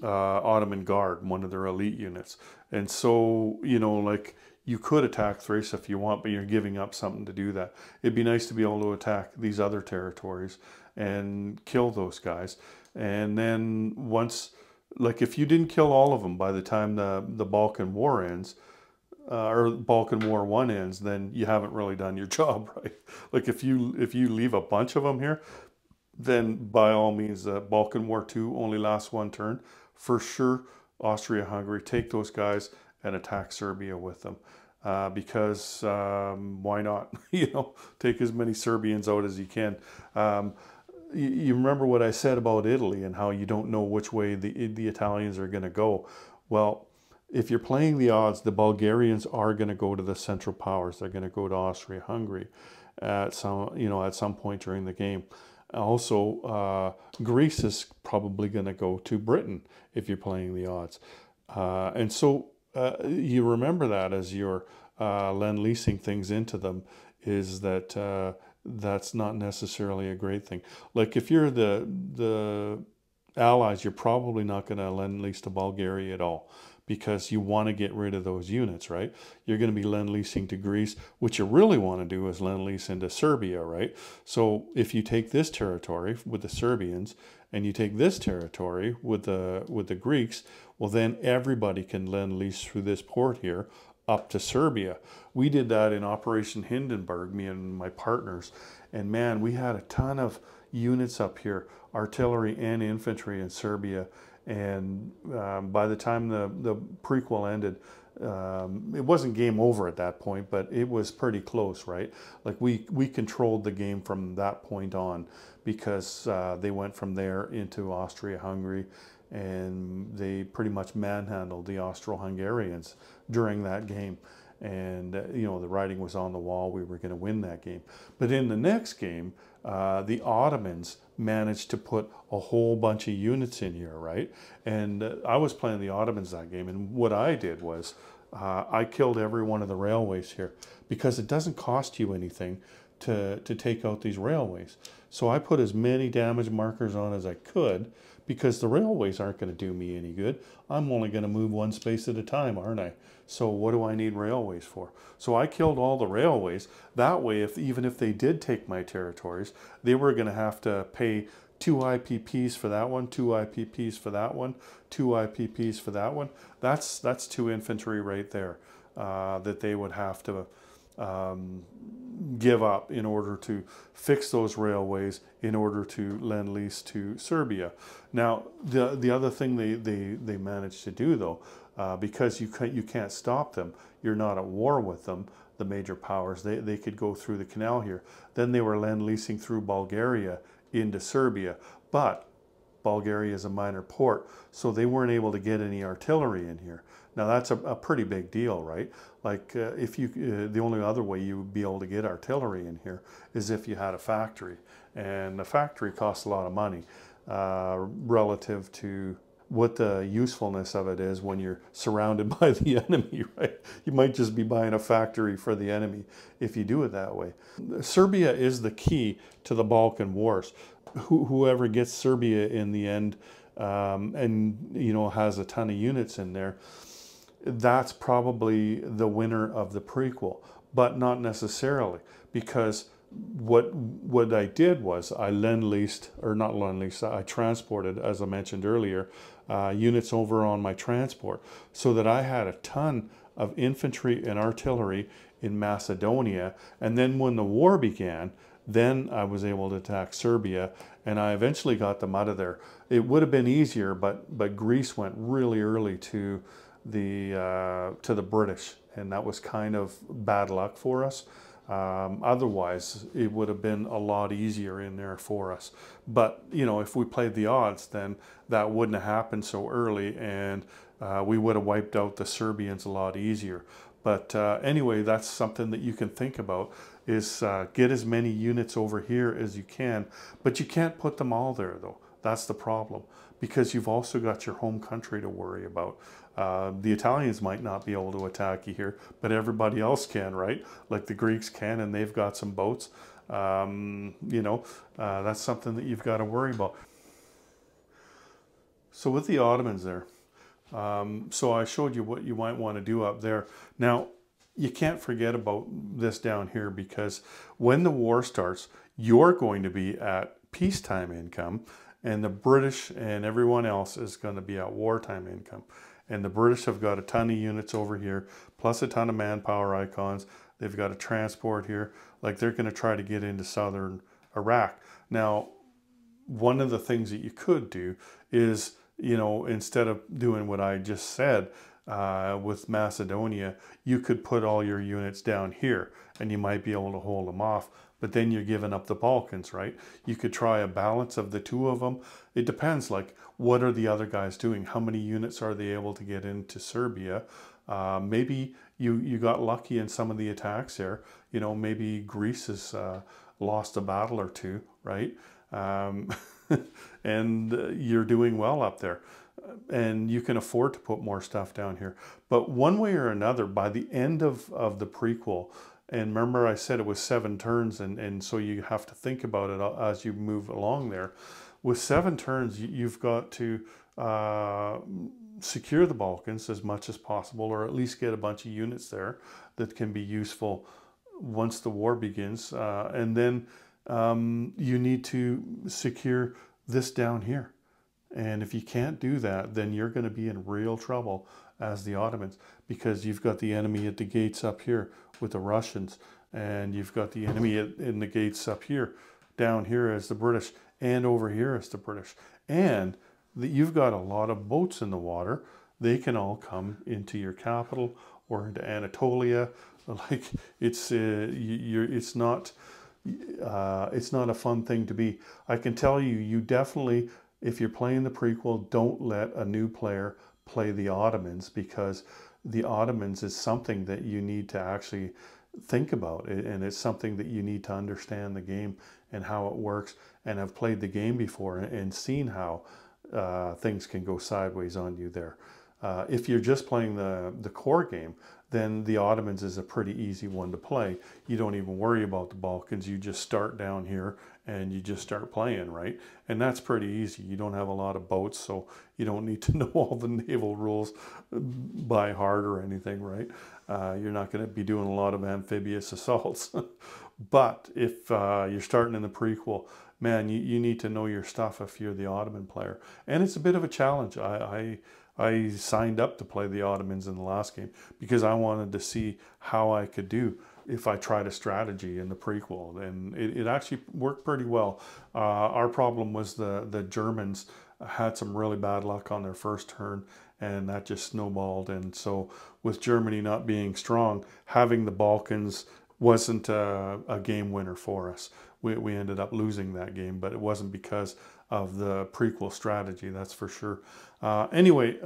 Ottoman Guard, one of their elite units. And so, you know, like, you could attack Thrace if you want, but you're giving up something to do that. It'd be nice to be able to attack these other territories and kill those guys. And then once, like, if you didn't kill all of them by the time the Balkan War ends, or Balkan War 1 ends, then you haven't really done your job, right? Like, if you leave a bunch of them here, then by all means, Balkan War 2 only lasts one turn. For sure, Austria-Hungary, take those guys and attack Serbia with them, because why not? You know, take as many Serbians out as you can. You remember what I said about Italy and how you don't know which way the Italians are going to go. Well, if you're playing the odds, the Bulgarians are going to go to the Central Powers. They're going to go to Austria-Hungary at some point during the game. Also, Greece is probably going to go to Britain if you're playing the odds. And so you remember that as you're lend-leasing things into them, is that that's not necessarily a great thing. Like, if you're the allies, you're probably not going to lend-lease to Bulgaria at all, because you want to get rid of those units, right? You're going to be lend-leasing to Greece. What you really want to do is lend-lease into Serbia, right? So if you take this territory with the Serbians and you take this territory with the Greeks, well, then everybody can lend-lease through this port here up to Serbia. We did that in Operation Hindenburg, me and my partners, and man, we had a ton of units up here, artillery and infantry in Serbia. And by the time the prequel ended, it wasn't game over at that point, but it was pretty close, right? Like we controlled the game from that point on, because they went from there into Austria-Hungary, and they pretty much manhandled the Austro-Hungarians during that game. And you know, the writing was on the wall. We were going to win that game. But in the next game, the Ottomans managed to put a whole bunch of units in here, right? And I was playing the Ottomans that game, and what I did was I killed every one of the railways here, because it doesn't cost you anything to take out these railways. So I put as many damage markers on as I could, because the railways aren't going to do me any good. I'm only going to move one space at a time, aren't I? So what do I need railways for? So I killed all the railways. That way, even if they did take my territories, they were going to have to pay 2 IPPs for that one, 2 IPPs for that one, 2 IPPs for that one. That's 2 infantry right there that they would have to give up in order to fix those railways, in order to lend-lease to Serbia. Now, the other thing they managed to do, though, because you can't stop them, you're not at war with them, the major powers, they could go through the canal here. Then they were lend-leasing through Bulgaria into Serbia, but Bulgaria is a minor port, so they weren't able to get any artillery in here. Now that's a pretty big deal, right? Like if you, the only other way you would be able to get artillery in here is if you had a factory, and the factory costs a lot of money relative to what the usefulness of it is when you're surrounded by the enemy, right? You might just be buying a factory for the enemy if you do it that way. Serbia is the key to the Balkan Wars. Whoever gets Serbia in the end, and you know, has a ton of units in there, that's probably the winner of the prequel, but not necessarily, because what I did was I lend-leased, or not lend-leased, I transported, as I mentioned earlier, units over on my transport, so that I had a ton of infantry and artillery in Macedonia. And then when the war began, then I was able to attack Serbia, and I eventually got them out of there. It would have been easier, but Greece went really early to the British, and that was kind of bad luck for us. Otherwise, it would have been a lot easier in there for us. But, you know, if we played the odds, then that wouldn't have happened so early, and we would have wiped out the Serbians a lot easier. But anyway, that's something that you can think about, is get as many units over here as you can. But you can't put them all there, though. That's the problem, because you've also got your home country to worry about. The Italians might not be able to attack you here, but everybody else can, right? Like the Greeks can, and they've got some boats. You know, that's something that you've got to worry about. So with the Ottomans there, so I showed you what you might want to do up there. Now, you can't forget about this down here, because when the war starts, you're going to be at peacetime income, and the British and everyone else is going to be at wartime income. And the British have got a ton of units over here, plus a ton of manpower icons. They've got a transport here. Like, they're going to try to get into southern Iraq. Now, one of the things that you could do is, you know, instead of doing what I just said with Macedonia, you could put all your units down here, and you might be able to hold them off. But then you're giving up the Balkans, right? You could try a balance of the two of them. It depends, like, what are the other guys doing? How many units are they able to get into Serbia? Maybe you got lucky in some of the attacks there. You know, maybe Greece has lost a battle or two, right? And you're doing well up there. And you can afford to put more stuff down here. But one way or another, by the end of the prequel, and remember I said it was 7 turns, and so you have to think about it as you move along there. with 7 turns, you've got to secure the Balkans as much as possible, or at least get a bunch of units there that can be useful once the war begins. And then you need to secure this down here. And if you can't do that, then you're going to be in real trouble as the Ottomans, because you've got the enemy at the gates up here with the Russians, and you've got the enemy in the gates up here, down here as the British, and over here as the British. And you've got a lot of boats in the water. They can all come into your capital or into Anatolia. Like it's not a fun thing to be. I can tell you, you definitely, if you're playing the prequel, don't let a new player play the Ottomans, because the Ottomans is something that you need to actually think about, and it's something that you need to understand the game and how it works, and have played the game before and seen how things can go sideways on you there. If you're just playing the core game, then the Ottomans is a pretty easy one to play. You don't even worry about the Balkans. You just start down here and you just start playing, right? And that's pretty easy. You don't have a lot of boats, so you don't need to know all the naval rules by heart or anything, right? You're not going to be doing a lot of amphibious assaults. But if you're starting in the prequel, man, you need to know your stuff if you're the Ottoman player. And it's a bit of a challenge. I signed up to play the Ottomans in the last game because I wanted to see how I could do if I tried a strategy in the prequel, and it actually worked pretty well. Our problem was the Germans had some really bad luck on their first turn, and that just snowballed. And so with Germany not being strong, having the Balkans wasn't a game winner for us. We ended up losing that game, but it wasn't because of the prequel strategy, that's for sure. Anyway,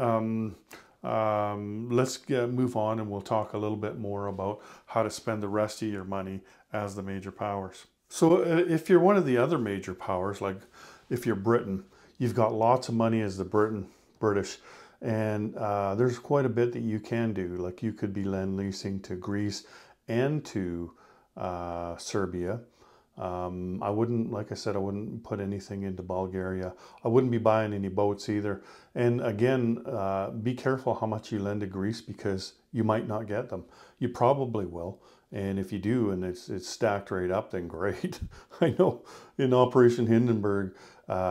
let's move on, and we'll talk a little bit more about how to spend the rest of your money as the major powers. So if you're one of the other major powers, like if you're Britain, you've got lots of money as the British, and there's quite a bit that you can do. Like you could be lend-leasing to Greece and to Serbia. I wouldn't, like I said, I wouldn't put anything into Bulgaria. I wouldn't be buying any boats either. And again, be careful how much you lend to Greece, because you might not get them. You probably will. And if you do, and it's stacked right up, then great. I know in Operation Hindenburg,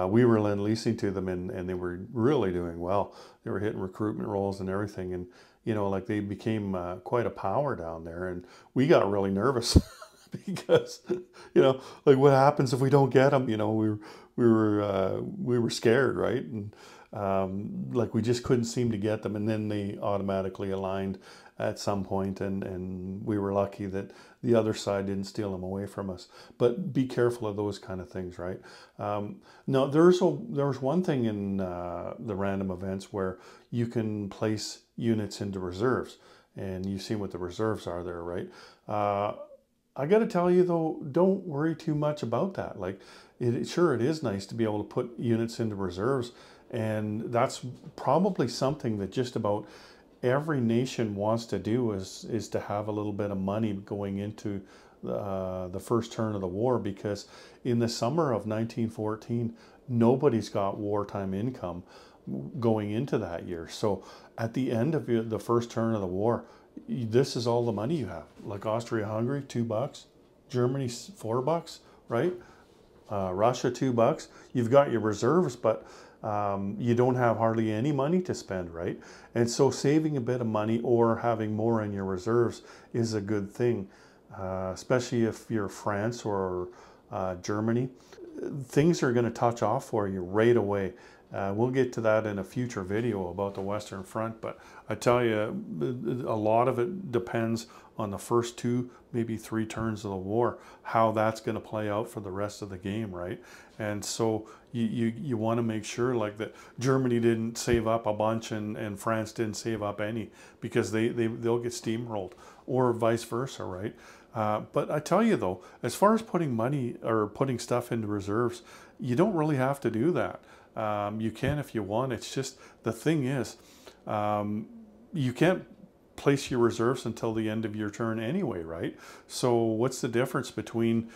we were lend-leasing to them, and they were really doing well. They were hitting recruitment roles and everything. And, you know, like they became quite a power down there. And we got really nervous. Because, you know, like what happens if we don't get them? You know, we were scared, right? And like we just couldn't seem to get them, and then they automatically aligned at some point, and we were lucky that the other side didn't steal them away from us. But be careful of those kind of things, right? Now there's one thing in the random events where you can place units into reserves, and you've seen what the reserves are there, right? I got to tell you though, don't worry too much about that. Like, sure, it is nice to be able to put units into reserves, and that's probably something that just about every nation wants to do is to have a little bit of money going into the first turn of the war, because in the summer of 1914, nobody's got wartime income going into that year. So at the end of the first turn of the war, this is all the money you have. Like Austria-Hungary, $2. Germany, $4, right? Russia, $2. You've got your reserves, but you don't have hardly any money to spend, right? And so saving a bit of money or having more in your reserves is a good thing, especially if you're France or Germany. Things are going to touch off for you right away. We'll get to that in a future video about the Western Front, but I tell you, a lot of it depends on the first 2, maybe 3 turns of the war, how that's going to play out for the rest of the game, right? And so you want to make sure like that Germany didn't save up a bunch and France didn't save up any, because they'll get steamrolled, or vice versa, right? But I tell you though, as far as putting money or putting stuff into reserves, you don't really have to do that. You can if you want. It's just, the thing is, you can't place your reserves until the end of your turn anyway, right? So what's the difference between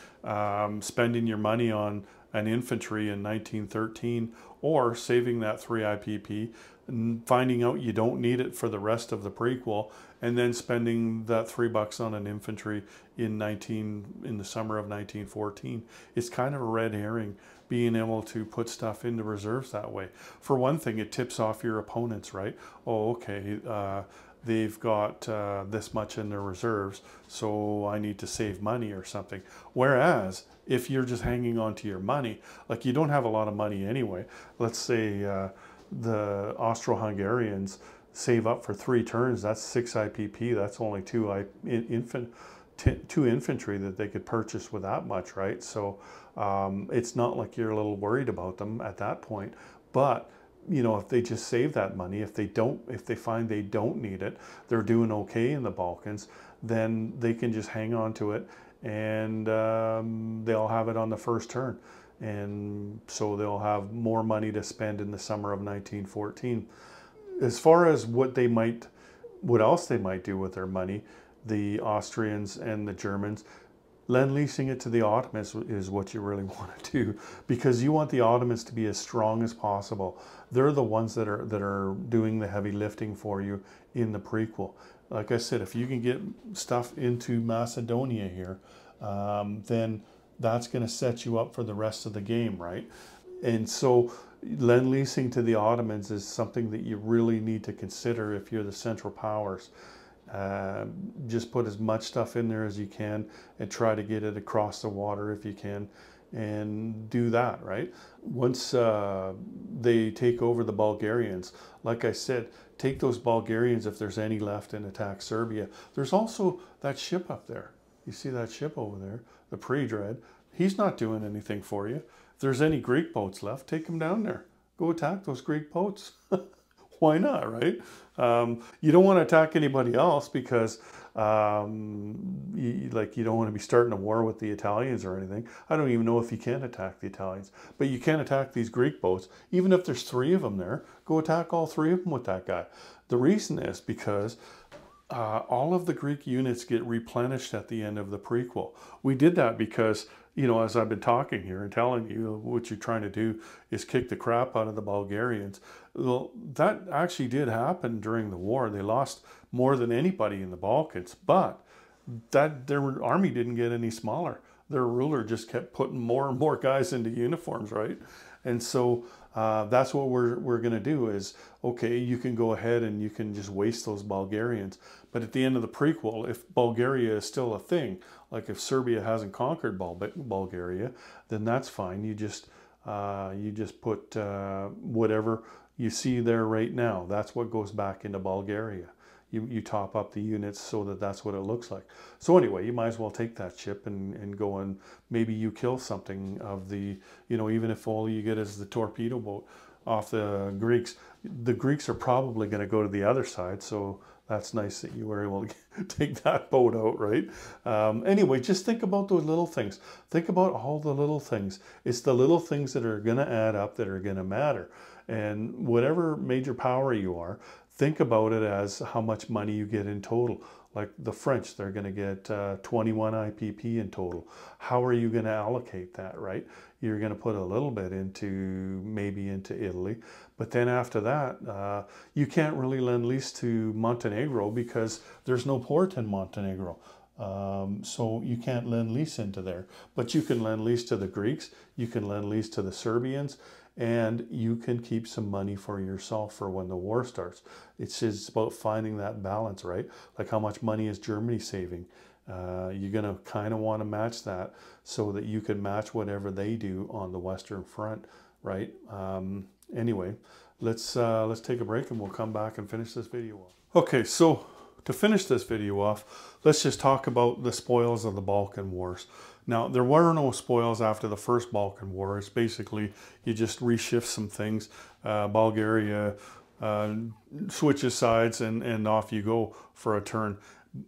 spending your money on an infantry in 1913, or saving that 3 IPP and finding out you don't need it for the rest of the prequel, and then spending that $3 on an infantry in the summer of 1914. It's kind of a red herring being able to put stuff into reserves that way. For one thing, it tips off your opponents, right? Oh, okay, they've got this much in their reserves, so I need to save money or something. Whereas if you're just hanging on to your money, like you don't have a lot of money anyway, let's say the Austro-Hungarians save up for 3 turns, that's 6 IPP, that's only 2 infantry that they could purchase with that much, right? So it's not like you're a little worried about them at that point. But you know, if they just save that money, if they find they don't need it, they're doing okay in the Balkans, then they can just hang on to it, and they'll have it on the first turn. And so they'll have more money to spend in the summer of 1914. As far as what else they might do with their money, the Austrians and the Germans, lend-leasing it to the Ottomans is what you really want to do, because you want the Ottomans to be as strong as possible. They're the ones that are doing the heavy lifting for you in the prequel. Like I said, if you can get stuff into Macedonia here, then that's going to set you up for the rest of the game, right? And so lend-leasing to the Ottomans is something that you really need to consider if you're the Central Powers. Just put as much stuff in there as you can and try to get it across the water if you can, and do that, right? Once they take over the Bulgarians, like I said, take those Bulgarians if there's any left and attack Serbia. There's also that ship up there. You see that ship over there, the Pre-Dread. He's not doing anything for you. If there's any Greek boats left, take them down there. Go attack those Greek boats. Why not, right? You don't want to attack anybody else because you don't want to be starting a war with the Italians or anything. I don't even know if you can attack the Italians, but you can attack these Greek boats. Even if there's 3 of them there, go attack all 3 of them with that guy. The reason is because all of the Greek units get replenished at the end of the prequel. We did that because, you know, as I've been talking here and telling you, what you're trying to do is kick the crap out of the Bulgarians. Well, that actually did happen during the war. They lost more than anybody in the Balkans, but their army didn't get any smaller. Their ruler just kept putting more and more guys into uniforms, right? And so that's what we're going to do is, okay, you can go ahead and you can just waste those Bulgarians. But at the end of the prequel, if Bulgaria is still a thing, like if Serbia hasn't conquered Bulgaria, then that's fine. You just put whatever you see there right now. That's what goes back into Bulgaria. You top up the units so that that's what it looks like. So anyway, you might as well take that ship and go and maybe you kill something of the, you know, even if all you get is the torpedo boat off the Greeks. The Greeks are probably going to go to the other side, so that's nice that you were able to take that boat out, right? Anyway, just think about those little things. Think about all the little things. It's the little things that are going to add up that are going to matter. And whatever major power you are, think about it as how much money you get in total. Like the French, they're going to get 21 IPP in total. How are you going to allocate that, right? You're going to put a little bit maybe into Italy. But then after that, you can't really lend lease to Montenegro because there's no port in Montenegro. So you can't lend lease into there. But you can lend lease to the Greeks, you can lend lease to the Serbians, and you can keep some money for yourself for when the war starts. It's just about finding that balance, right? Like how much money is Germany saving? You're going to kind of want to match that so that you can match whatever they do on the Western Front, right? Anyway, let's take a break and we'll come back and finish this video off. Okay, so to finish this video off, let's just talk about the spoils of the Balkan Wars. Now, there were no spoils after the first Balkan War. It's basically, you just reshift some things. Bulgaria switches sides and off you go for a turn.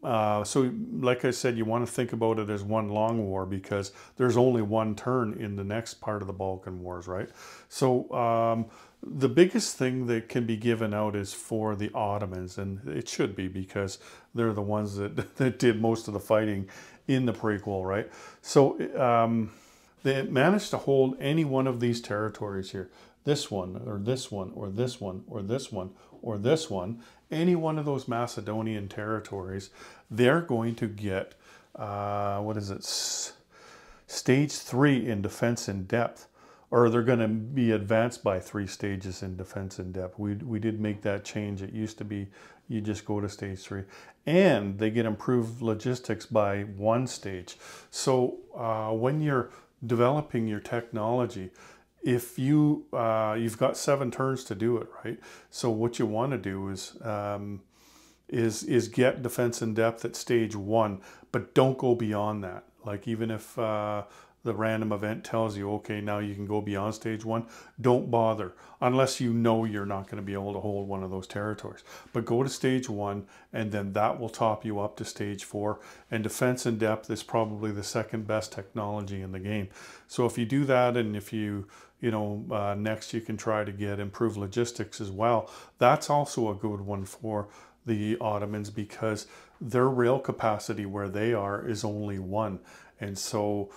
So like I said, you want to think about it as one long war because there's only one turn in the next part of the Balkan Wars, right? So the biggest thing that can be given out is for the Ottomans, and it should be because they're the ones that did most of the fighting in the prequel, right? So they managed to hold any one of these territories here. This one, or this one, or this one, or this one, or this one, any one of those Macedonian territories, they're going to get, what is it, stage 3 in defense in depth. Or they're going to be advanced by 3 stages in defense in depth. We did make that change. It used to be you just go to stage 3. And they get improved logistics by 1 stage. So when you're developing your technology, if you've got 7 turns to do it, right? So what you want to do is get defense in depth at stage 1, but don't go beyond that. Like even if the random event tells you, okay, now you can go beyond stage 1, don't bother unless you know you're not going to be able to hold one of those territories. But go to stage 1, and then that will top you up to stage 4. And defense in depth is probably the second best technology in the game. So if you do that, and if next you can try to get improved logistics as well, that's also a good one for the Ottomans, because their rail capacity where they are is only 1. And so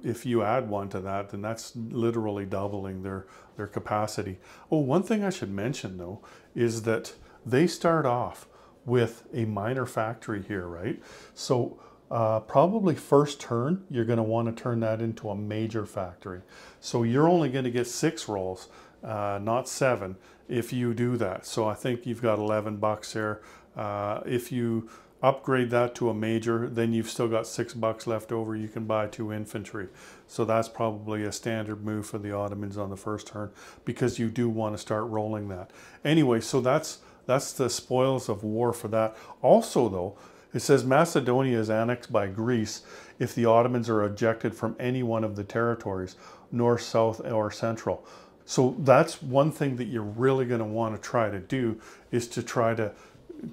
if you add 1 to that, then that's literally doubling their capacity. Oh, one thing I should mention though is that they start off with a minor factory here, right? So probably first turn, you're going to want to turn that into a major factory. So you're only going to get 6 rolls, not 7, if you do that. So I think you've got $11 there. If you upgrade that to a major, then you've still got $6 left over. You can buy 2 infantry. So that's probably a standard move for the Ottomans on the first turn, because you do want to start rolling that. Anyway, so that's the spoils of war for that. Also though, it says Macedonia is annexed by Greece if the Ottomans are ejected from any one of the territories, north, south, or central. So that's one thing that you're really going to want to try to do, is to try to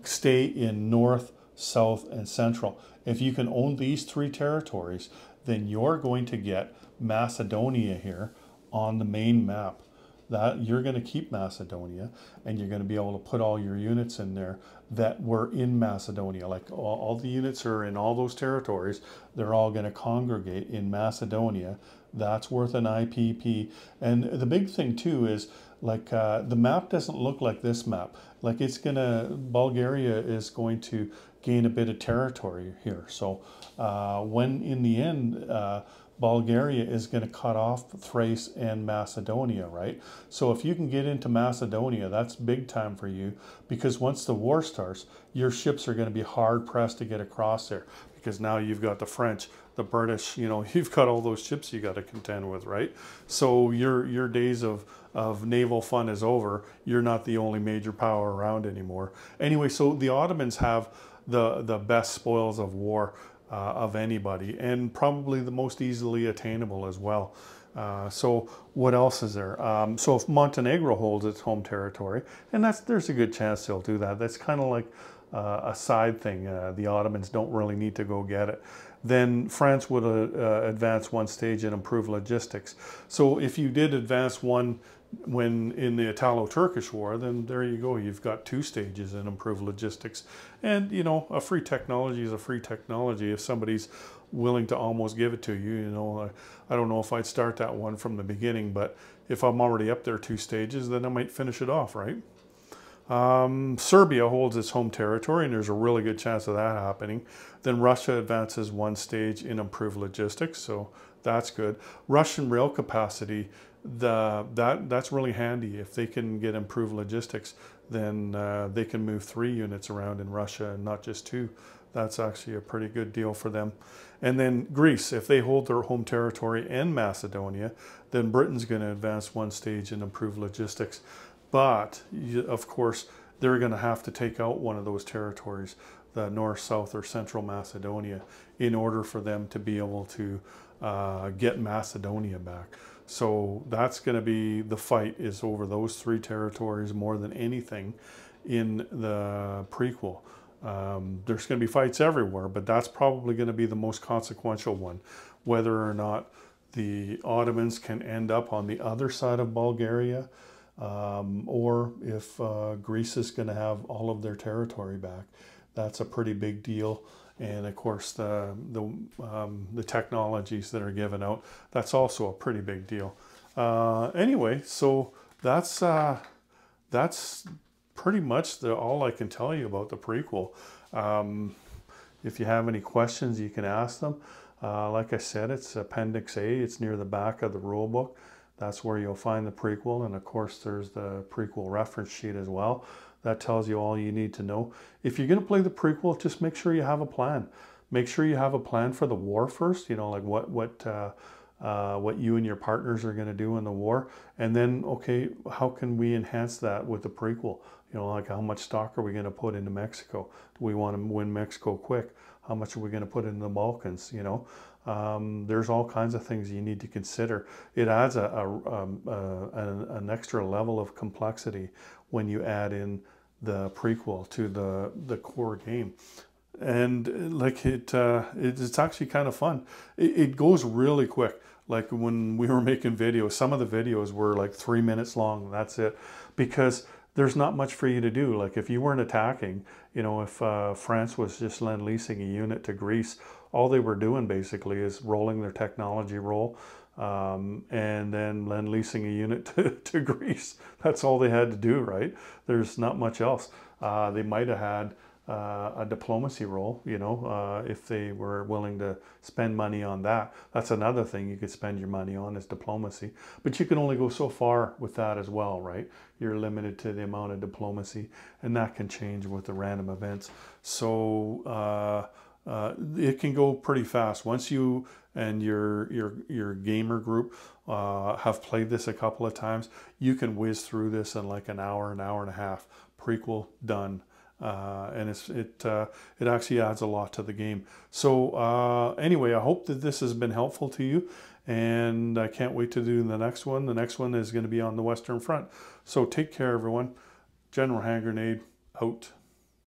stay in north, south, and central. If you can own these 3 territories, then you're going to get Macedonia here on the main map. That you're going to keep Macedonia, and you're going to be able to put all your units in there that were in Macedonia. Like all the units are in all those territories. They're all going to congregate in Macedonia. That's worth an IPP. And the big thing too is, like, the map doesn't look like this map. Like Bulgaria is going to gain a bit of territory here. So when in the end, Bulgaria is going to cut off Thrace and Macedonia, right? So if you can get into Macedonia, that's big time for you, because once the war starts, your ships are going to be hard pressed to get across there, because now you've got the French, the British, you've got all those ships you got to contend with, right? So your days of naval fun is over. You're not the only major power around anymore. Anyway, so the Ottomans have the best spoils of war of anybody, and probably the most easily attainable as well. So what else is there? So if Montenegro holds its home territory, and there's a good chance they'll do that. That's kind of like a side thing. The Ottomans don't really need to go get it. Then France would advance 1 stage and improve logistics. So if you did advance 1 when in the Italo-Turkish War, then there you go. You've got 2 stages and improved logistics. And, a free technology is a free technology. If somebody's willing to almost give it to you, I don't know if I'd start that one from the beginning, but if I'm already up there 2 stages, then I might finish it off, right? Serbia holds its home territory, and there's a really good chance of that happening. Then Russia advances 1 stage in improved logistics, so that's good. Russian rail capacity, that's really handy. If they can get improved logistics, then they can move 3 units around in Russia and not just 2. That's actually a pretty good deal for them. And then Greece, if they hold their home territory and Macedonia, then Britain's going to advance 1 stage and improve logistics. But, of course, they're going to have to take out one of those territories, the North, South, or Central Macedonia, in order for them to be able to get Macedonia back. So that's going to be the fight, is over those 3 territories more than anything in the prequel. There's going to be fights everywhere, but that's probably going to be the most consequential one. Whether or not the Ottomans can end up on the other side of Bulgaria, or if Greece is going to have all of their territory back. That's a pretty big deal. and of course the technologies that are given out. That's also a pretty big deal. Anyway, so that's pretty much all I can tell you about the prequel. If you have any questions, you can ask them. Like I said, it's Appendix A. It's near the back of the rule book. That's where you'll find the prequel, and of course there's the prequel reference sheet as well. That tells you all you need to know. If you're going to play the prequel, just make sure you have a plan. Make sure you have a plan for the war first, you know, like what you and your partners are going to do in the war. And then, okay, how can we enhance that with the prequel? You know, like how much stock are we going to put into Mexico? Do we want to win Mexico quick? How much are we going to put into the Balkans? You know, there's all kinds of things you need to consider. It adds an extra level of complexity when you add in the prequel to the core game. And like it's actually kind of fun. It goes really quick. Like when we were making videos, some of the videos were like 3 minutes long. That's it, because there's not much for you to do. Like if you weren't attacking, you know, if France was just lend-leasing a unit to Greece, all they were doing basically is rolling their technology roll, and then lend-leasing a unit to Greece. That's all they had to do, right? There's not much else. They might have had a diplomacy role, you know, if they were willing to spend money on that. That's another thing you could spend your money on, is diplomacy. But you can only go so far with that as well, right? You're limited to the amount of diplomacy, and that can change with the random events. So it can go pretty fast. Once you and your gamer group have played this a couple of times, you can whiz through this in like an hour and a half. Prequel done. And it actually adds a lot to the game. So anyway, I hope that this has been helpful to you, and I can't wait to do the next one. The next one is going to be on the Western Front. So take care, everyone. General Hand Grenade out.